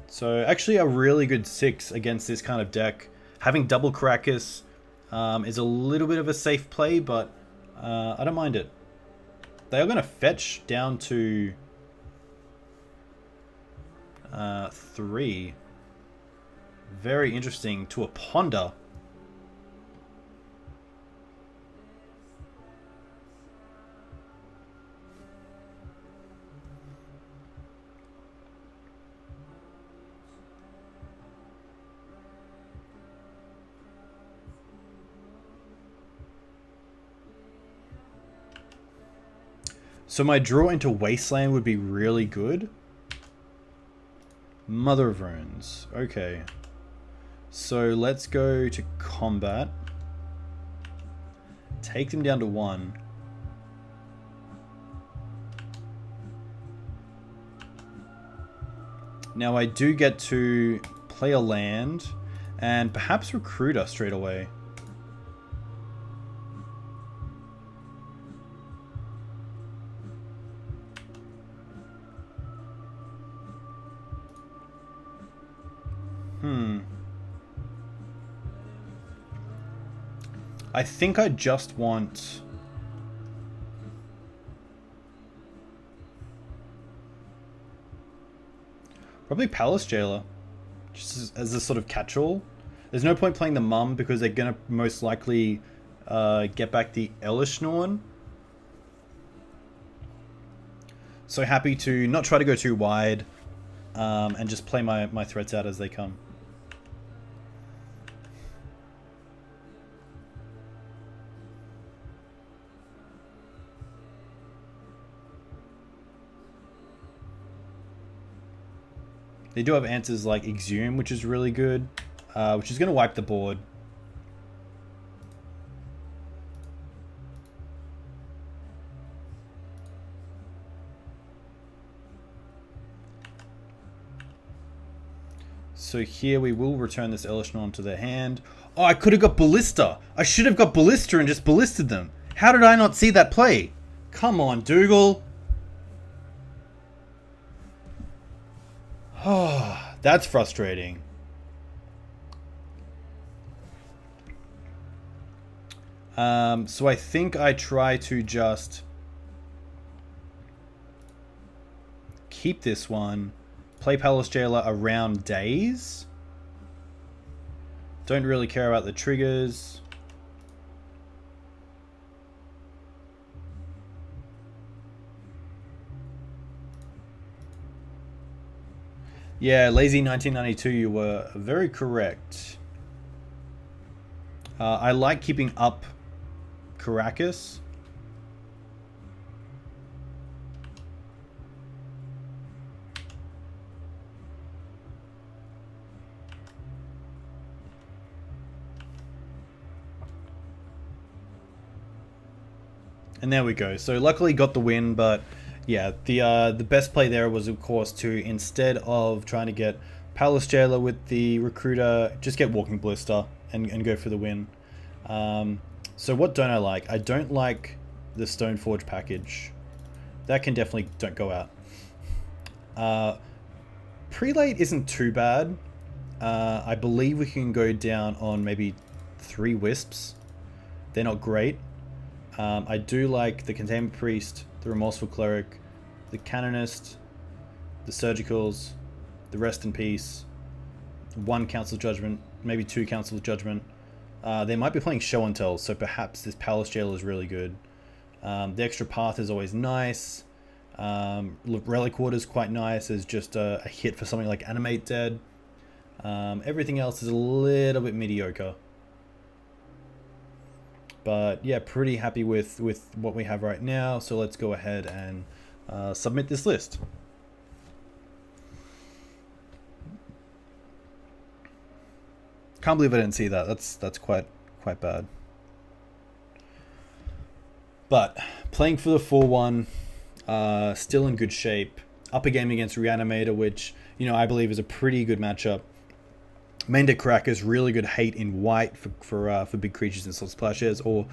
So actually a really good 6 against this kind of deck. Having double Caracas is a little bit of a safe play, but I don't mind it. They are going to fetch down to 3. Very interesting. To a Ponder. So my draw into Wasteland would be really good. Mother of Runes. Okay. So let's go to combat. Take them down to 1. Now I do get to play a land and perhaps Recruiter straight away. I think I just want... probably Palace Jailer. Just as a sort of catch-all. There's no point playing the Mum because they're going to most likely get back the Elishnorn. So happy to not try to go too wide and just play my threats out as they come. They do have answers like Exhume, which is really good, which is going to wipe the board. So here we will return this Elishnorn to their hand. Oh, I could have got Ballista. I should have got Ballista and just ballisted them. How did I not see that play? Come on, Dougal. Oh, that's frustrating. So I think I try to just keep this one. Play Palace Jailer around days. Don't really care about the triggers. Yeah, Lazy 1992, you were very correct. I like keeping up Caracas. And there we go. So luckily got the win, but yeah, the best play there was of course to, instead of trying to get Palace Jailer with the Recruiter, just get Walking Blister and go for the win. So what don't I like? I don't like the Stoneforge package. That can definitely don't go out. Prelate isn't too bad. I believe we can go down on maybe 3 Wisps. They're not great. I do like the Containment Priest, the Remorseful Cleric, the Canonist, the Surgicals, the Rest in Peace, 1 Council Judgment, maybe 2 Council Judgment. They might be playing Show and Tell, so perhaps this Palace Jailer is really good. The extra path is always nice. Relic Water is quite nice as just a hit for something like Animate Dead. Everything else is a little bit mediocre. But yeah, pretty happy with what we have right now. So let's go ahead and submit this list. Can't believe I didn't see that. That's quite bad. But playing for the 4-1, still in good shape. Up a game against Reanimator, which I believe is a pretty good matchup. Main deck Caracas, really good hate in white for big creatures and Soul Splashes, or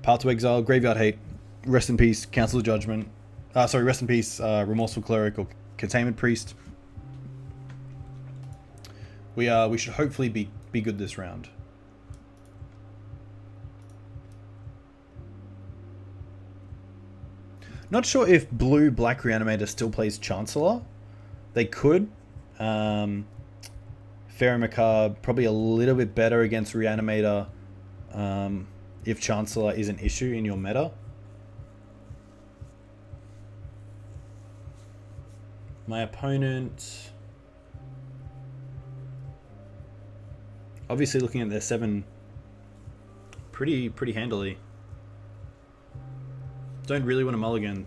Path to Exile, Graveyard Hate, Rest in Peace, Council of Judgment. Rest in Peace, Remorseful Cleric or Containment Priest. We should hopefully be good this round. Not sure if blue black Reanimator still plays Chancellor. They could. Fair and Macabre probably a little bit better against Reanimator if Chancellor is an issue in your meta. My opponent, obviously looking at their 7 pretty handily. Don't really want to mulligan.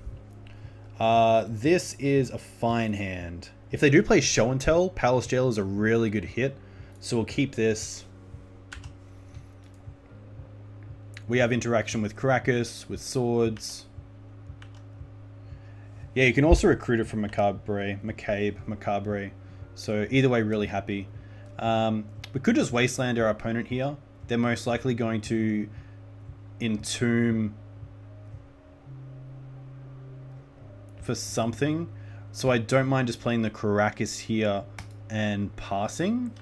This is a fine hand. If they do play Show and Tell, Palace Jailer is a really good hit. So we'll keep this. We have interaction with Caracas, with Swords. Yeah, you can also recruit it from Macabre. So either way, really happy. We could just Wasteland our opponent here. They're most likely going to Entomb for something. So I don't mind just playing the Caracas here and passing.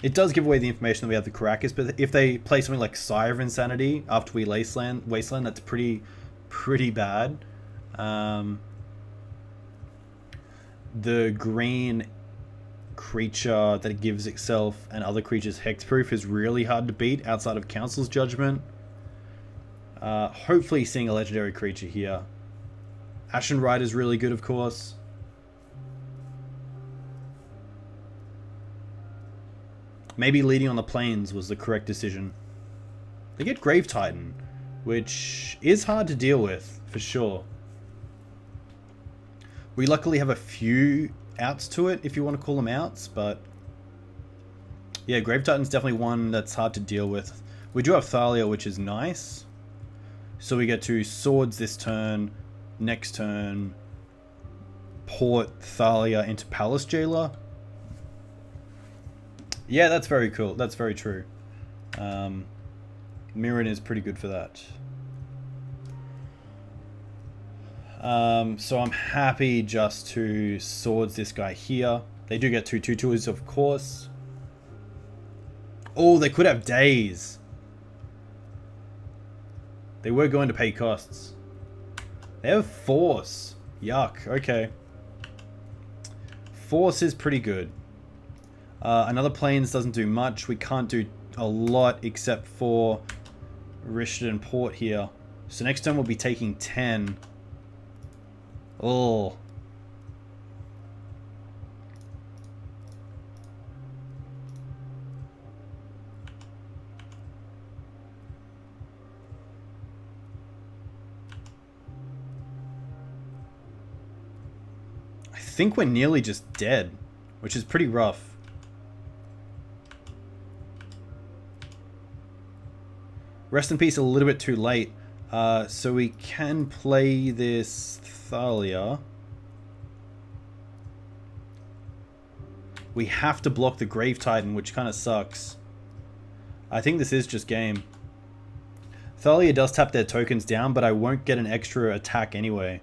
It does give away the information that we have the Caracas, but if they play something like Sire of Insanity after we Wasteland, that's pretty bad. The green creature that it gives itself and other creatures hexproof is really hard to beat outside of Council's Judgment. Hopefully seeing a legendary creature here. Ashen Rider is really good, of course. Maybe leading on the plains was the correct decision. They get Grave Titan, which is hard to deal with, for sure. We luckily have a few outs to it, if you want to call them outs, but yeah, Grave Titan's definitely one that's hard to deal with. We do have Thalia, which is nice. So we get to Swords this turn, next turn, port Thalia into Palace Jailer. Yeah, that's very cool. That's very true. Mirren is pretty good for that. So I'm happy just to Swords this guy here. They do get 2 2/2s, of course. Oh, they could have Days. They were going to pay costs. They have Force. Yuck. Okay. Force is pretty good. Another Plains doesn't do much. We can't do a lot except for Richardson Port here. So next turn we'll be taking 10. Oh. I think we're nearly just dead, which is pretty rough. Rest in Peace a little bit too late. So we can play this Thalia. We have to block the Grave Titan, which kind of sucks. I think this is just game. Thalia does tap their tokens down, but I won't get an extra attack anyway.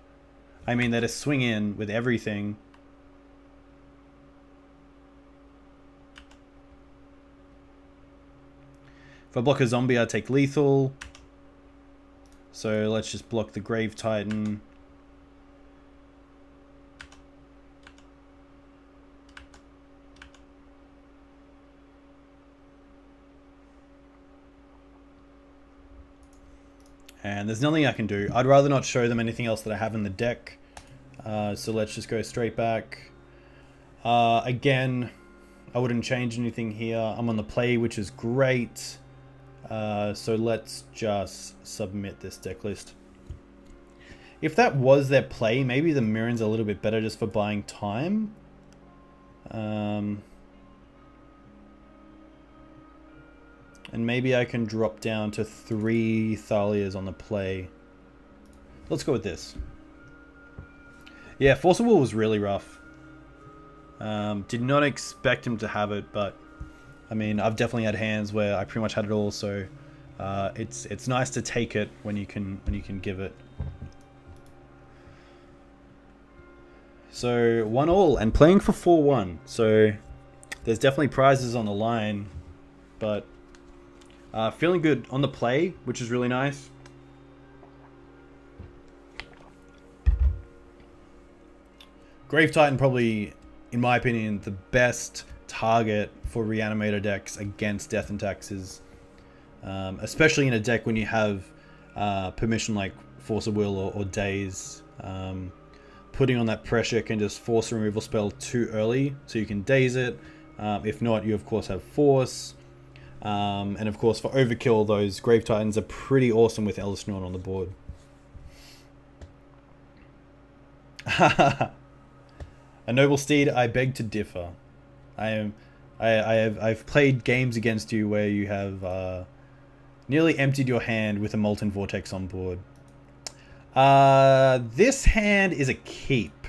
I mean, they just swing in with everything. If I block a zombie, I take lethal. So let's just block the Grave Titan. And there's nothing I can do. I'd rather not show them anything else that I have in the deck. So let's just go straight back. Again, I wouldn't change anything here. I'm on the play, which is great. So let's just submit this deck list. If that was their play, maybe the Mirren's a little bit better just for buying time. And maybe I can drop down to 3 Thalias on the play. Let's go with this. Yeah, Force of Will was really rough. Did not expect him to have it, but I mean, I've definitely had hands where I pretty much had it all, so it's nice to take it when you can give it. So 1-1 and playing for 4-1. So there's definitely prizes on the line, but feeling good on the play, which is really nice. Grave Titan probably, in my opinion, the best target for Reanimator decks against Death and Taxes. Especially in a deck when you have permission like Force of Will or Daze. Putting on that pressure can just force a removal spell too early, so you can Daze it. If not, you of course have Force. And of course for overkill, those Grave Titans are pretty awesome with Ellisnorn on the board. A Noble Steed, I beg to differ. I've played games against you where you have nearly emptied your hand with a Molten Vortex on board. This hand is a keep.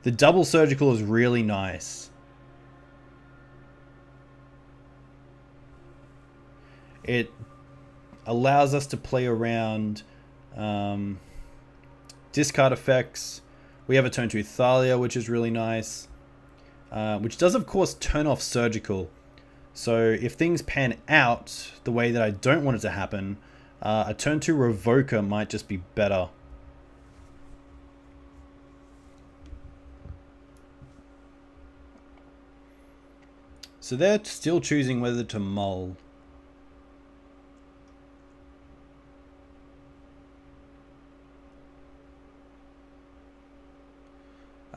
The double surgical is really nice. It allows us to play around discard effects. We have a turn 2 Thalia, which is really nice. Which does, of course, turn off surgical. So if things pan out the way that I don't want it to happen, a turn 2 Revoker might just be better. So they're still choosing whether to mull.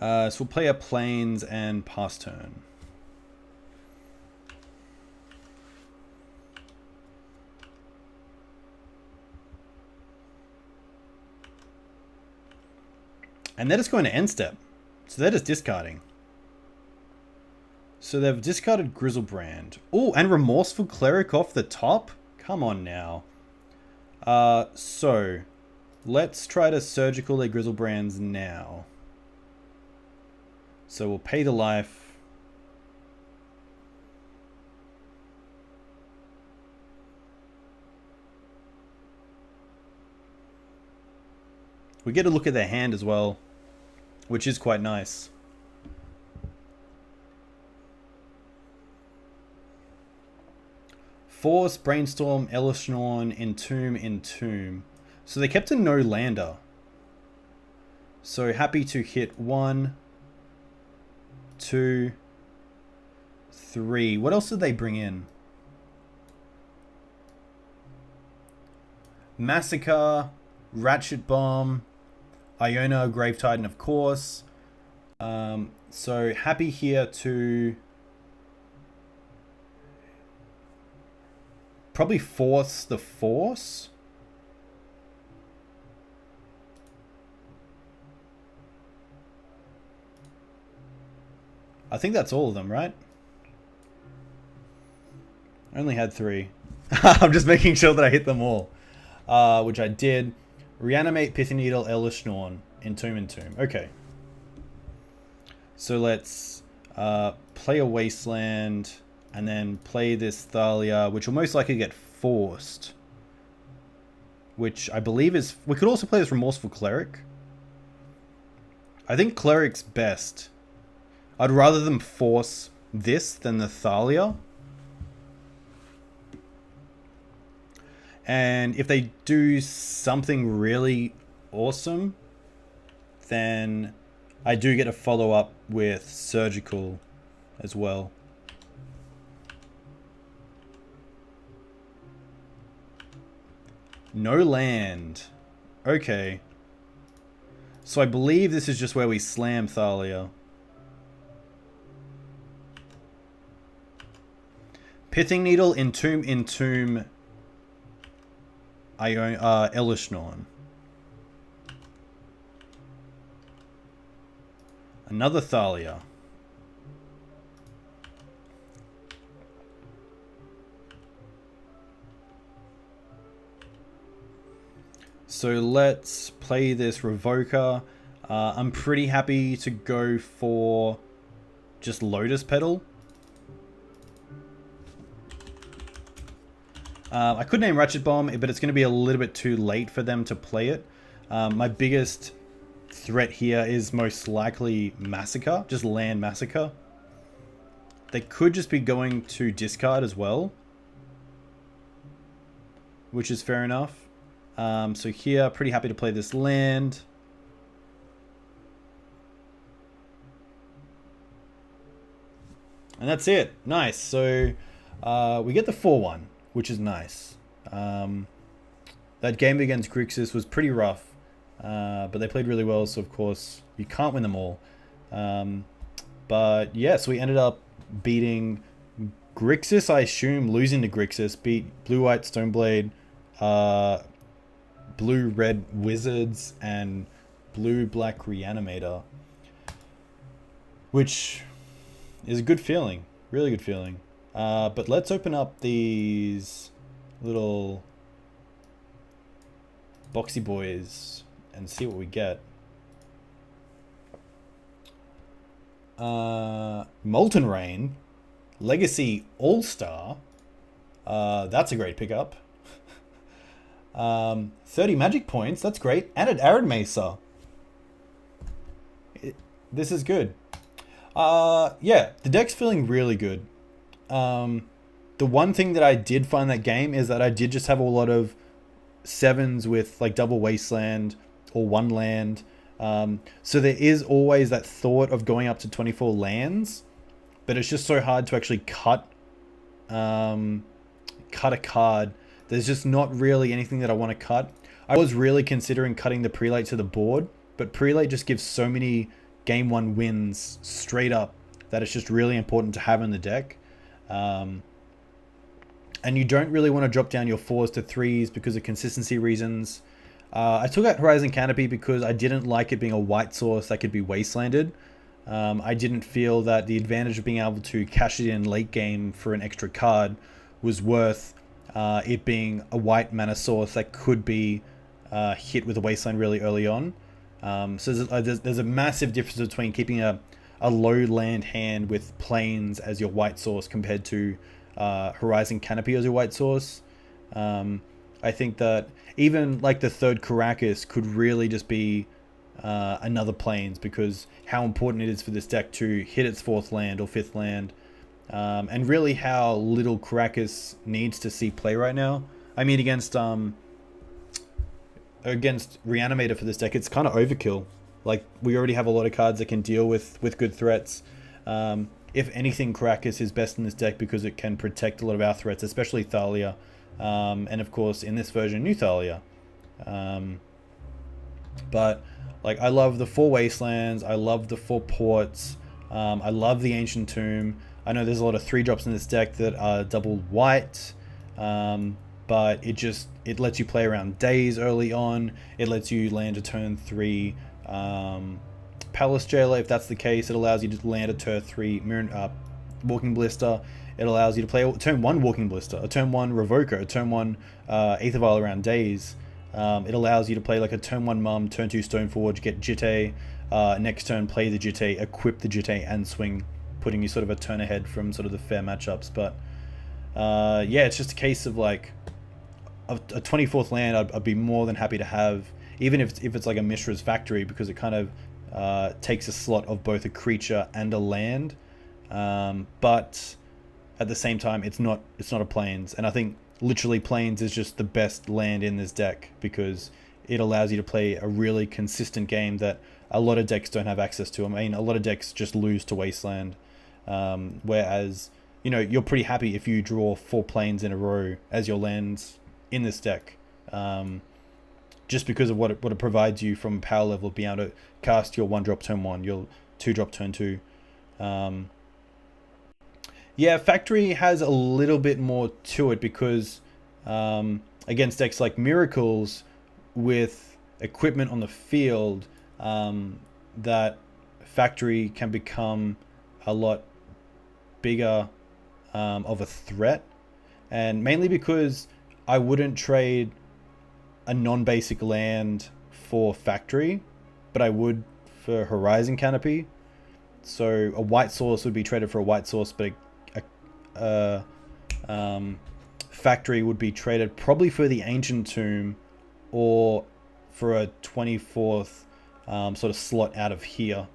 So we'll play our planes and pass turn. And they're just going to end step. So they're just discarding. So they've discarded Grizzlebrand. Oh, and Remorseful Cleric off the top? Come on now. So let's try to surgical their Grizzlebrands now. So we'll pay the life. We get a look at their hand as well, which is quite nice. Force, Brainstorm, Ellisnorn, Entomb. So they kept a no lander. So happy to hit 1, 2, 3. What else did they bring in? Massacre, Ratchet Bomb, Iona, Grave Titan, of course. So happy here to probably force the Force. I think that's all of them, right? I only had 3. I'm just making sure that I hit them all. which I did. Reanimate, Pithing Needle, Elvish Norn, Entomb. Okay. So let's play a Wasteland, and then play this Thalia, which will most likely get forced. Which I believe is... We could also play this Remorseful Cleric. I think Cleric's best. I'd rather them force this than the Thalia. And if they do something really awesome, then I do get a follow-up with Surgical as well. No land. Okay. So I believe this is just where we slam Thalia. Pithing Needle, Entomb, Elvish Norn. Another Thalia. So let's play this Revoker. I'm pretty happy to go for just Lotus Petal. I could name Ratchet Bomb, but it's going to be a little bit too late for them to play it. My biggest threat here is most likely Massacre, just land Massacre. They could just be going to discard as well, which is fair enough. So here, pretty happy to play this land. And that's it. Nice. So we get the 4-1, which is nice. That game against Grixis was pretty rough, but they played really well, so of course you can't win them all. But yeah, so we ended up beating Grixis, I assume, losing to Grixis, beat Blue-White Stoneblade, Blue-Red Wizards, and Blue-Black Reanimator, which is a good feeling, really good feeling. But let's open up these little boxy boys and see what we get. Molten Rain, Legacy All-Star. That's a great pickup. 30 magic points, that's great. And an Arid Mesa. This is good. Yeah, the deck's feeling really good. The one thing that I did find that game is that I did just have a lot of 7s with like double Wasteland or 1 land. So there is always that thought of going up to 24 lands, but it's just so hard to actually cut a card. There's just not really anything that I want to cut. I was really considering cutting the Prelate to the board, but Prelate just gives so many game 1 wins straight up that it's just really important to have in the deck. And you don't really want to drop down your 4s to 3s because of consistency reasons. I took out Horizon Canopy because I didn't like it being a white source that could be wastelanded. I didn't feel that the advantage of being able to cash it in late game for an extra card was worth it being a white mana source that could be hit with a wasteland really early on. So there's a massive difference between keeping a low land hand with plains as your white source compared to Horizon Canopy as your white source. I think that even like the 3rd Caracas could really just be another plains, because how important it is for this deck to hit its 4th land or 5th land, and really how little Caracas needs to see play right now. I mean, against Reanimator for this deck, it's kind of overkill. Like, we already have a lot of cards that can deal with good threats. If anything, Caracas is best in this deck because it can protect a lot of our threats, especially Thalia. And of course, in this version, New Thalia. But like, I love the 4 Wastelands. I love the 4 Ports. I love the Ancient Tomb. I know there's a lot of 3-drops in this deck that are double white. But it lets you play around days early on. It lets you land a turn 3 Palace Jailer. If that's the case, it allows you to land a turn 3 Walking Blister. It allows you to play a turn 1 Walking Blister, a turn 1 Revoker, a turn 1 Aether Vial around Daze. It allows you to play like a turn 1 Mum, turn 2 Stoneforge, get Jitte, next turn play the Jitte, equip the Jitte, and swing, putting you sort of a turn ahead from sort of the fair matchups. But yeah, it's just a case of like a 24th land I'd be more than happy to have, even if it's like a Mishra's Factory, because it kind of takes a slot of both a creature and a land. But at the same time, it's not a Plains, and I think literally Plains is just the best land in this deck because it allows you to play a really consistent game that a lot of decks don't have access to. I mean, a lot of decks just lose to Wasteland, whereas, you know, you're pretty happy if you draw 4 Plains in a row as your lands in this deck, just because of what it provides you from power level, being able to cast your 1-drop turn 1, your 2-drop turn 2. Yeah, Factory has a little bit more to it because against decks like Miracles with equipment on the field, that Factory can become a lot bigger of a threat, and mainly because I wouldn't trade a non-basic land for Factory, but I would for Horizon Canopy. So a white source would be traded for a white source, but Factory would be traded probably for the Ancient Tomb or for a 24th sort of slot out of here.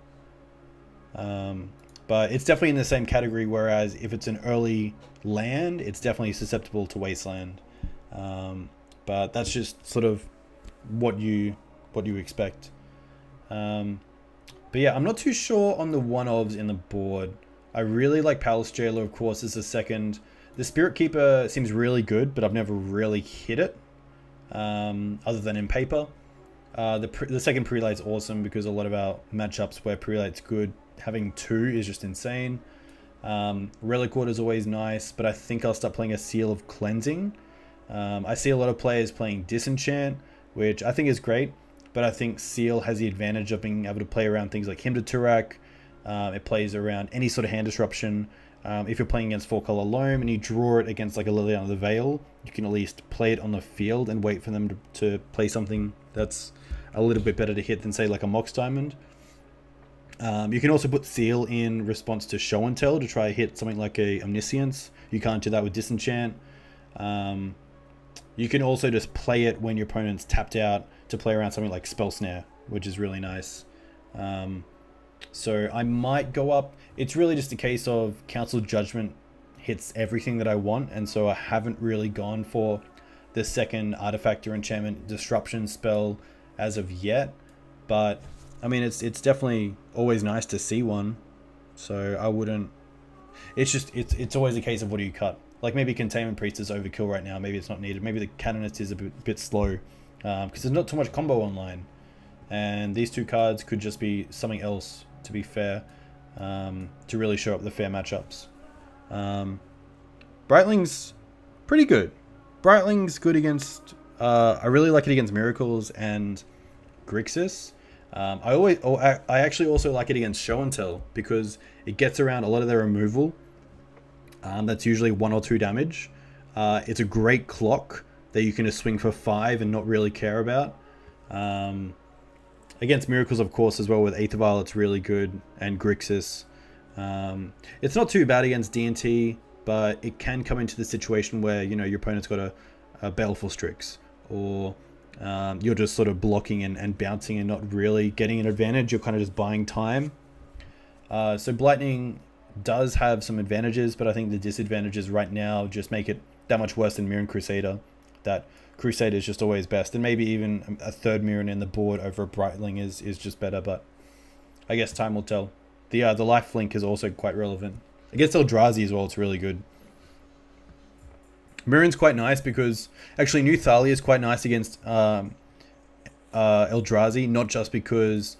But it's definitely in the same category, whereas if it's an early land, it's definitely susceptible to Wasteland. But that's just sort of what you expect. But yeah, I'm not too sure on the one-ofs in the board. I really like Palace Jailer, of course, as the second. The Spirit Keeper seems really good, but I've never really hit it, other than in paper. The second Prelate's awesome because a lot of our matchups where Prelate's good, having 2 is just insane. Relic Order is always nice, but I think I'll start playing a Seal of Cleansing. I see a lot of players playing Disenchant, which I think is great, but I think Seal has the advantage of being able to play around things like Hymn to Turak. It plays around any sort of hand disruption. If you're playing against 4-color Loam and you draw it against like a Liliana of the Veil, you can at least play it on the field and wait for them to play something that's a little bit better to hit than, say, like a Mox Diamond. You can also put Seal in response to Show and Tell to try to hit something like a Omniscience. You can't do that with Disenchant. You can also just play it when your opponent's tapped out to play around something like Spell Snare, which is really nice. So I might go up. It's really just a case of Council Judgment hits everything that I want, and so I haven't really gone for the second Artifact or Enchantment Disruption spell as of yet. But I mean, it's definitely always nice to see one. So I wouldn't. It's always a case of what do you cut. Like maybe Containment Priest is overkill right now. Maybe it's not needed. Maybe the Canonist is a bit slow because there's not too much combo online, and these 2 cards could just be something else. To be fair, to really show up the fair matchups. Brightling's pretty good. Brightling's good against. I really like it against Miracles and Grixis. I actually also like it against Show and Tell because it gets around a lot of their removal. That's usually 1 or 2 damage. It's a great clock that you can just swing for 5 and not really care about. Against Miracles, of course, as well with Aether Vial, it's really good, and Grixis. It's not too bad against D&T, but it can come into the situation where, you know, your opponent's got a Baleful Strix, or you're just sort of blocking and bouncing and not really getting an advantage. You're kind of just buying time. So Blightning does have some advantages, but I think the disadvantages right now just make it that much worse than Mirren Crusader. That Crusader is just always best, and maybe even a third Mirren in the board over a Brightling is just better, but I guess time will tell. The lifelink is also quite relevant. Against Eldrazi as well, it's really good. Mirren's quite nice because actually New Thalia is quite nice against Eldrazi, not just because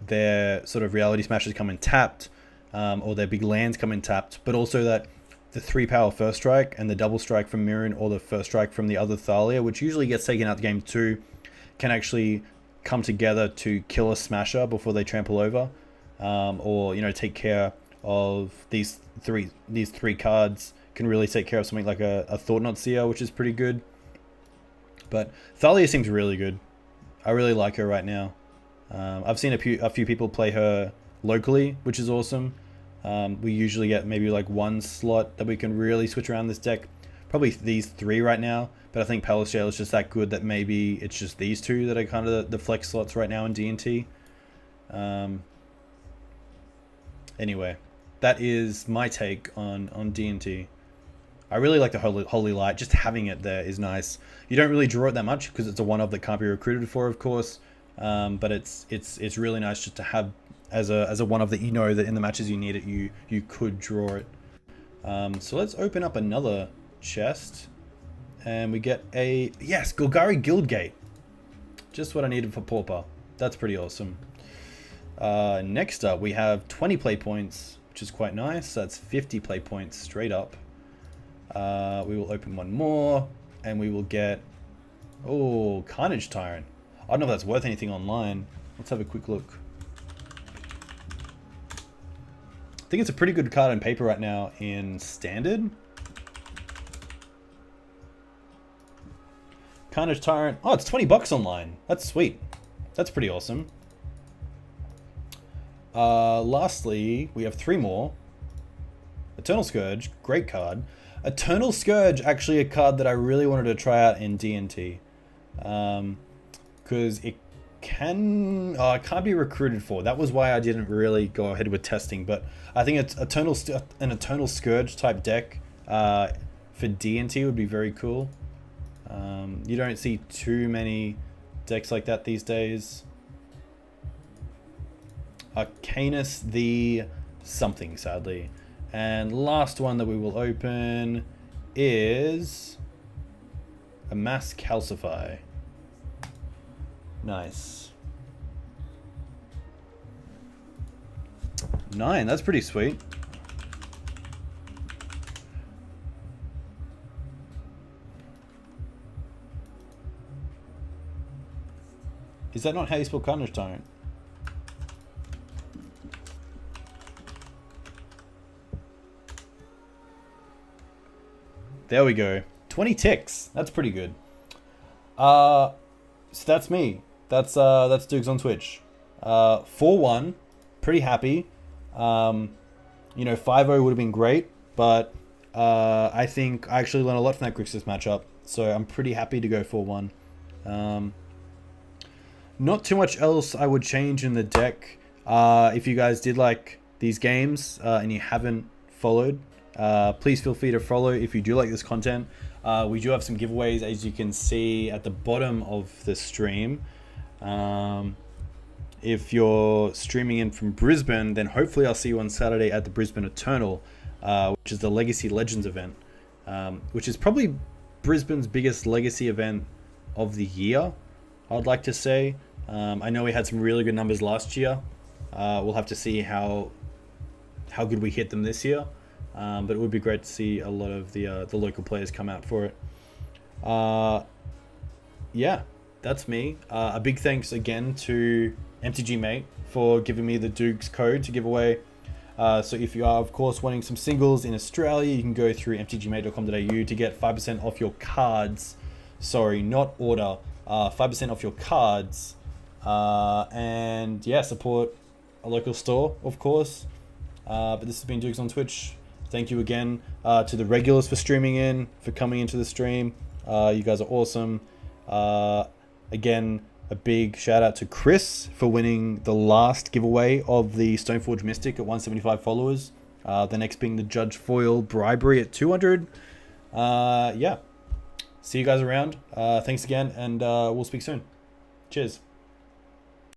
their sort of Reality Smashers come in tapped, or their big lands come in tapped, but also that the 3-power first strike and the double strike from Mirren or the first strike from the other Thalia, which usually gets taken out game 2, can actually come together to kill a Smasher before they trample over, or, you know, take care of these three cards can really take care of something like a Thought-Knot Seer, which is pretty good. But Thalia seems really good. I really like her right now. I've seen a few people play her locally, which is awesome. We usually get maybe like one slot that we can really switch around this deck. Probably these three right now, but I think Palace Jail is just that good that maybe it's just these two that are kind of the flex slots right now in D&T. Anyway, that is my take on D&T. I really like the Holy Light. Just having it there is nice. You don't really draw it that much because it's a one-of that can't be recruited for, of course. But it's really nice just to have as a one-of that you know that in the matches you need it, you could draw it. So let's open up another chest, and we get yes, Golgari Guildgate. Just what I needed for Pauper. That's pretty awesome. Next up, we have 20 play points, which is quite nice. That's 50 play points straight up. We will open one more, and we will get Carnage Tyrant. I don't know if that's worth anything online. Let's have a quick look. I think it's a pretty good card on paper right now in Standard. Carnage Tyrant. Oh, it's $20 online. That's sweet. That's pretty awesome. Lastly, we have three more. Eternal Scourge, great card. Eternal Scourge, actually a card that I really wanted to try out in D&T. Because it can't be recruited for. That was why I didn't really go ahead with testing. But I think it's an Eternal Scourge type deck for D&T would be very cool. You don't see too many decks like that these days. Arcanus the something, sadly. And last one that we will open is a Mass Calcify. Nice. 9, that's pretty sweet. Is that not how you spell Carnage Tyrant? There we go. 20 ticks. That's pretty good. So that's me. That's Dukes on Twitch. 4-1. Pretty happy. 5-0 would have been great, but I think I actually learned a lot from that Grixis matchup. So I'm pretty happy to go 4-1. Not too much else I would change in the deck. If you guys did like these games and you haven't followed, please feel free to follow if you do like this content. We do have some giveaways, as you can see at the bottom of the stream. If you're streaming in from Brisbane, then hopefully I'll see you on Saturday at the Brisbane Eternal, which is the Legacy Legends event, which is probably Brisbane's biggest Legacy event of the year, I'd like to say. I know we had some really good numbers last year. We'll have to see how good we hit them this year. But it would be great to see a lot of the local players come out for it. Yeah, that's me. A big thanks again to MTG Mate for giving me the Dukes code to give away. So if you are, of course, wanting some singles in Australia, you can go through mtgmate.com.au to get 5% off your cards. Sorry, not order. 5% off your cards. And yeah, support a local store, of course. But this has been Dukes on Twitch. Thank you again to the regulars for streaming in, for coming into the stream. You guys are awesome. Again, a big shout out to Chris for winning the last giveaway of the Stoneforge Mystic at 175 followers. The next being the Judge Foil Bribery at 200. Yeah. See you guys around. Thanks again, and we'll speak soon. Cheers.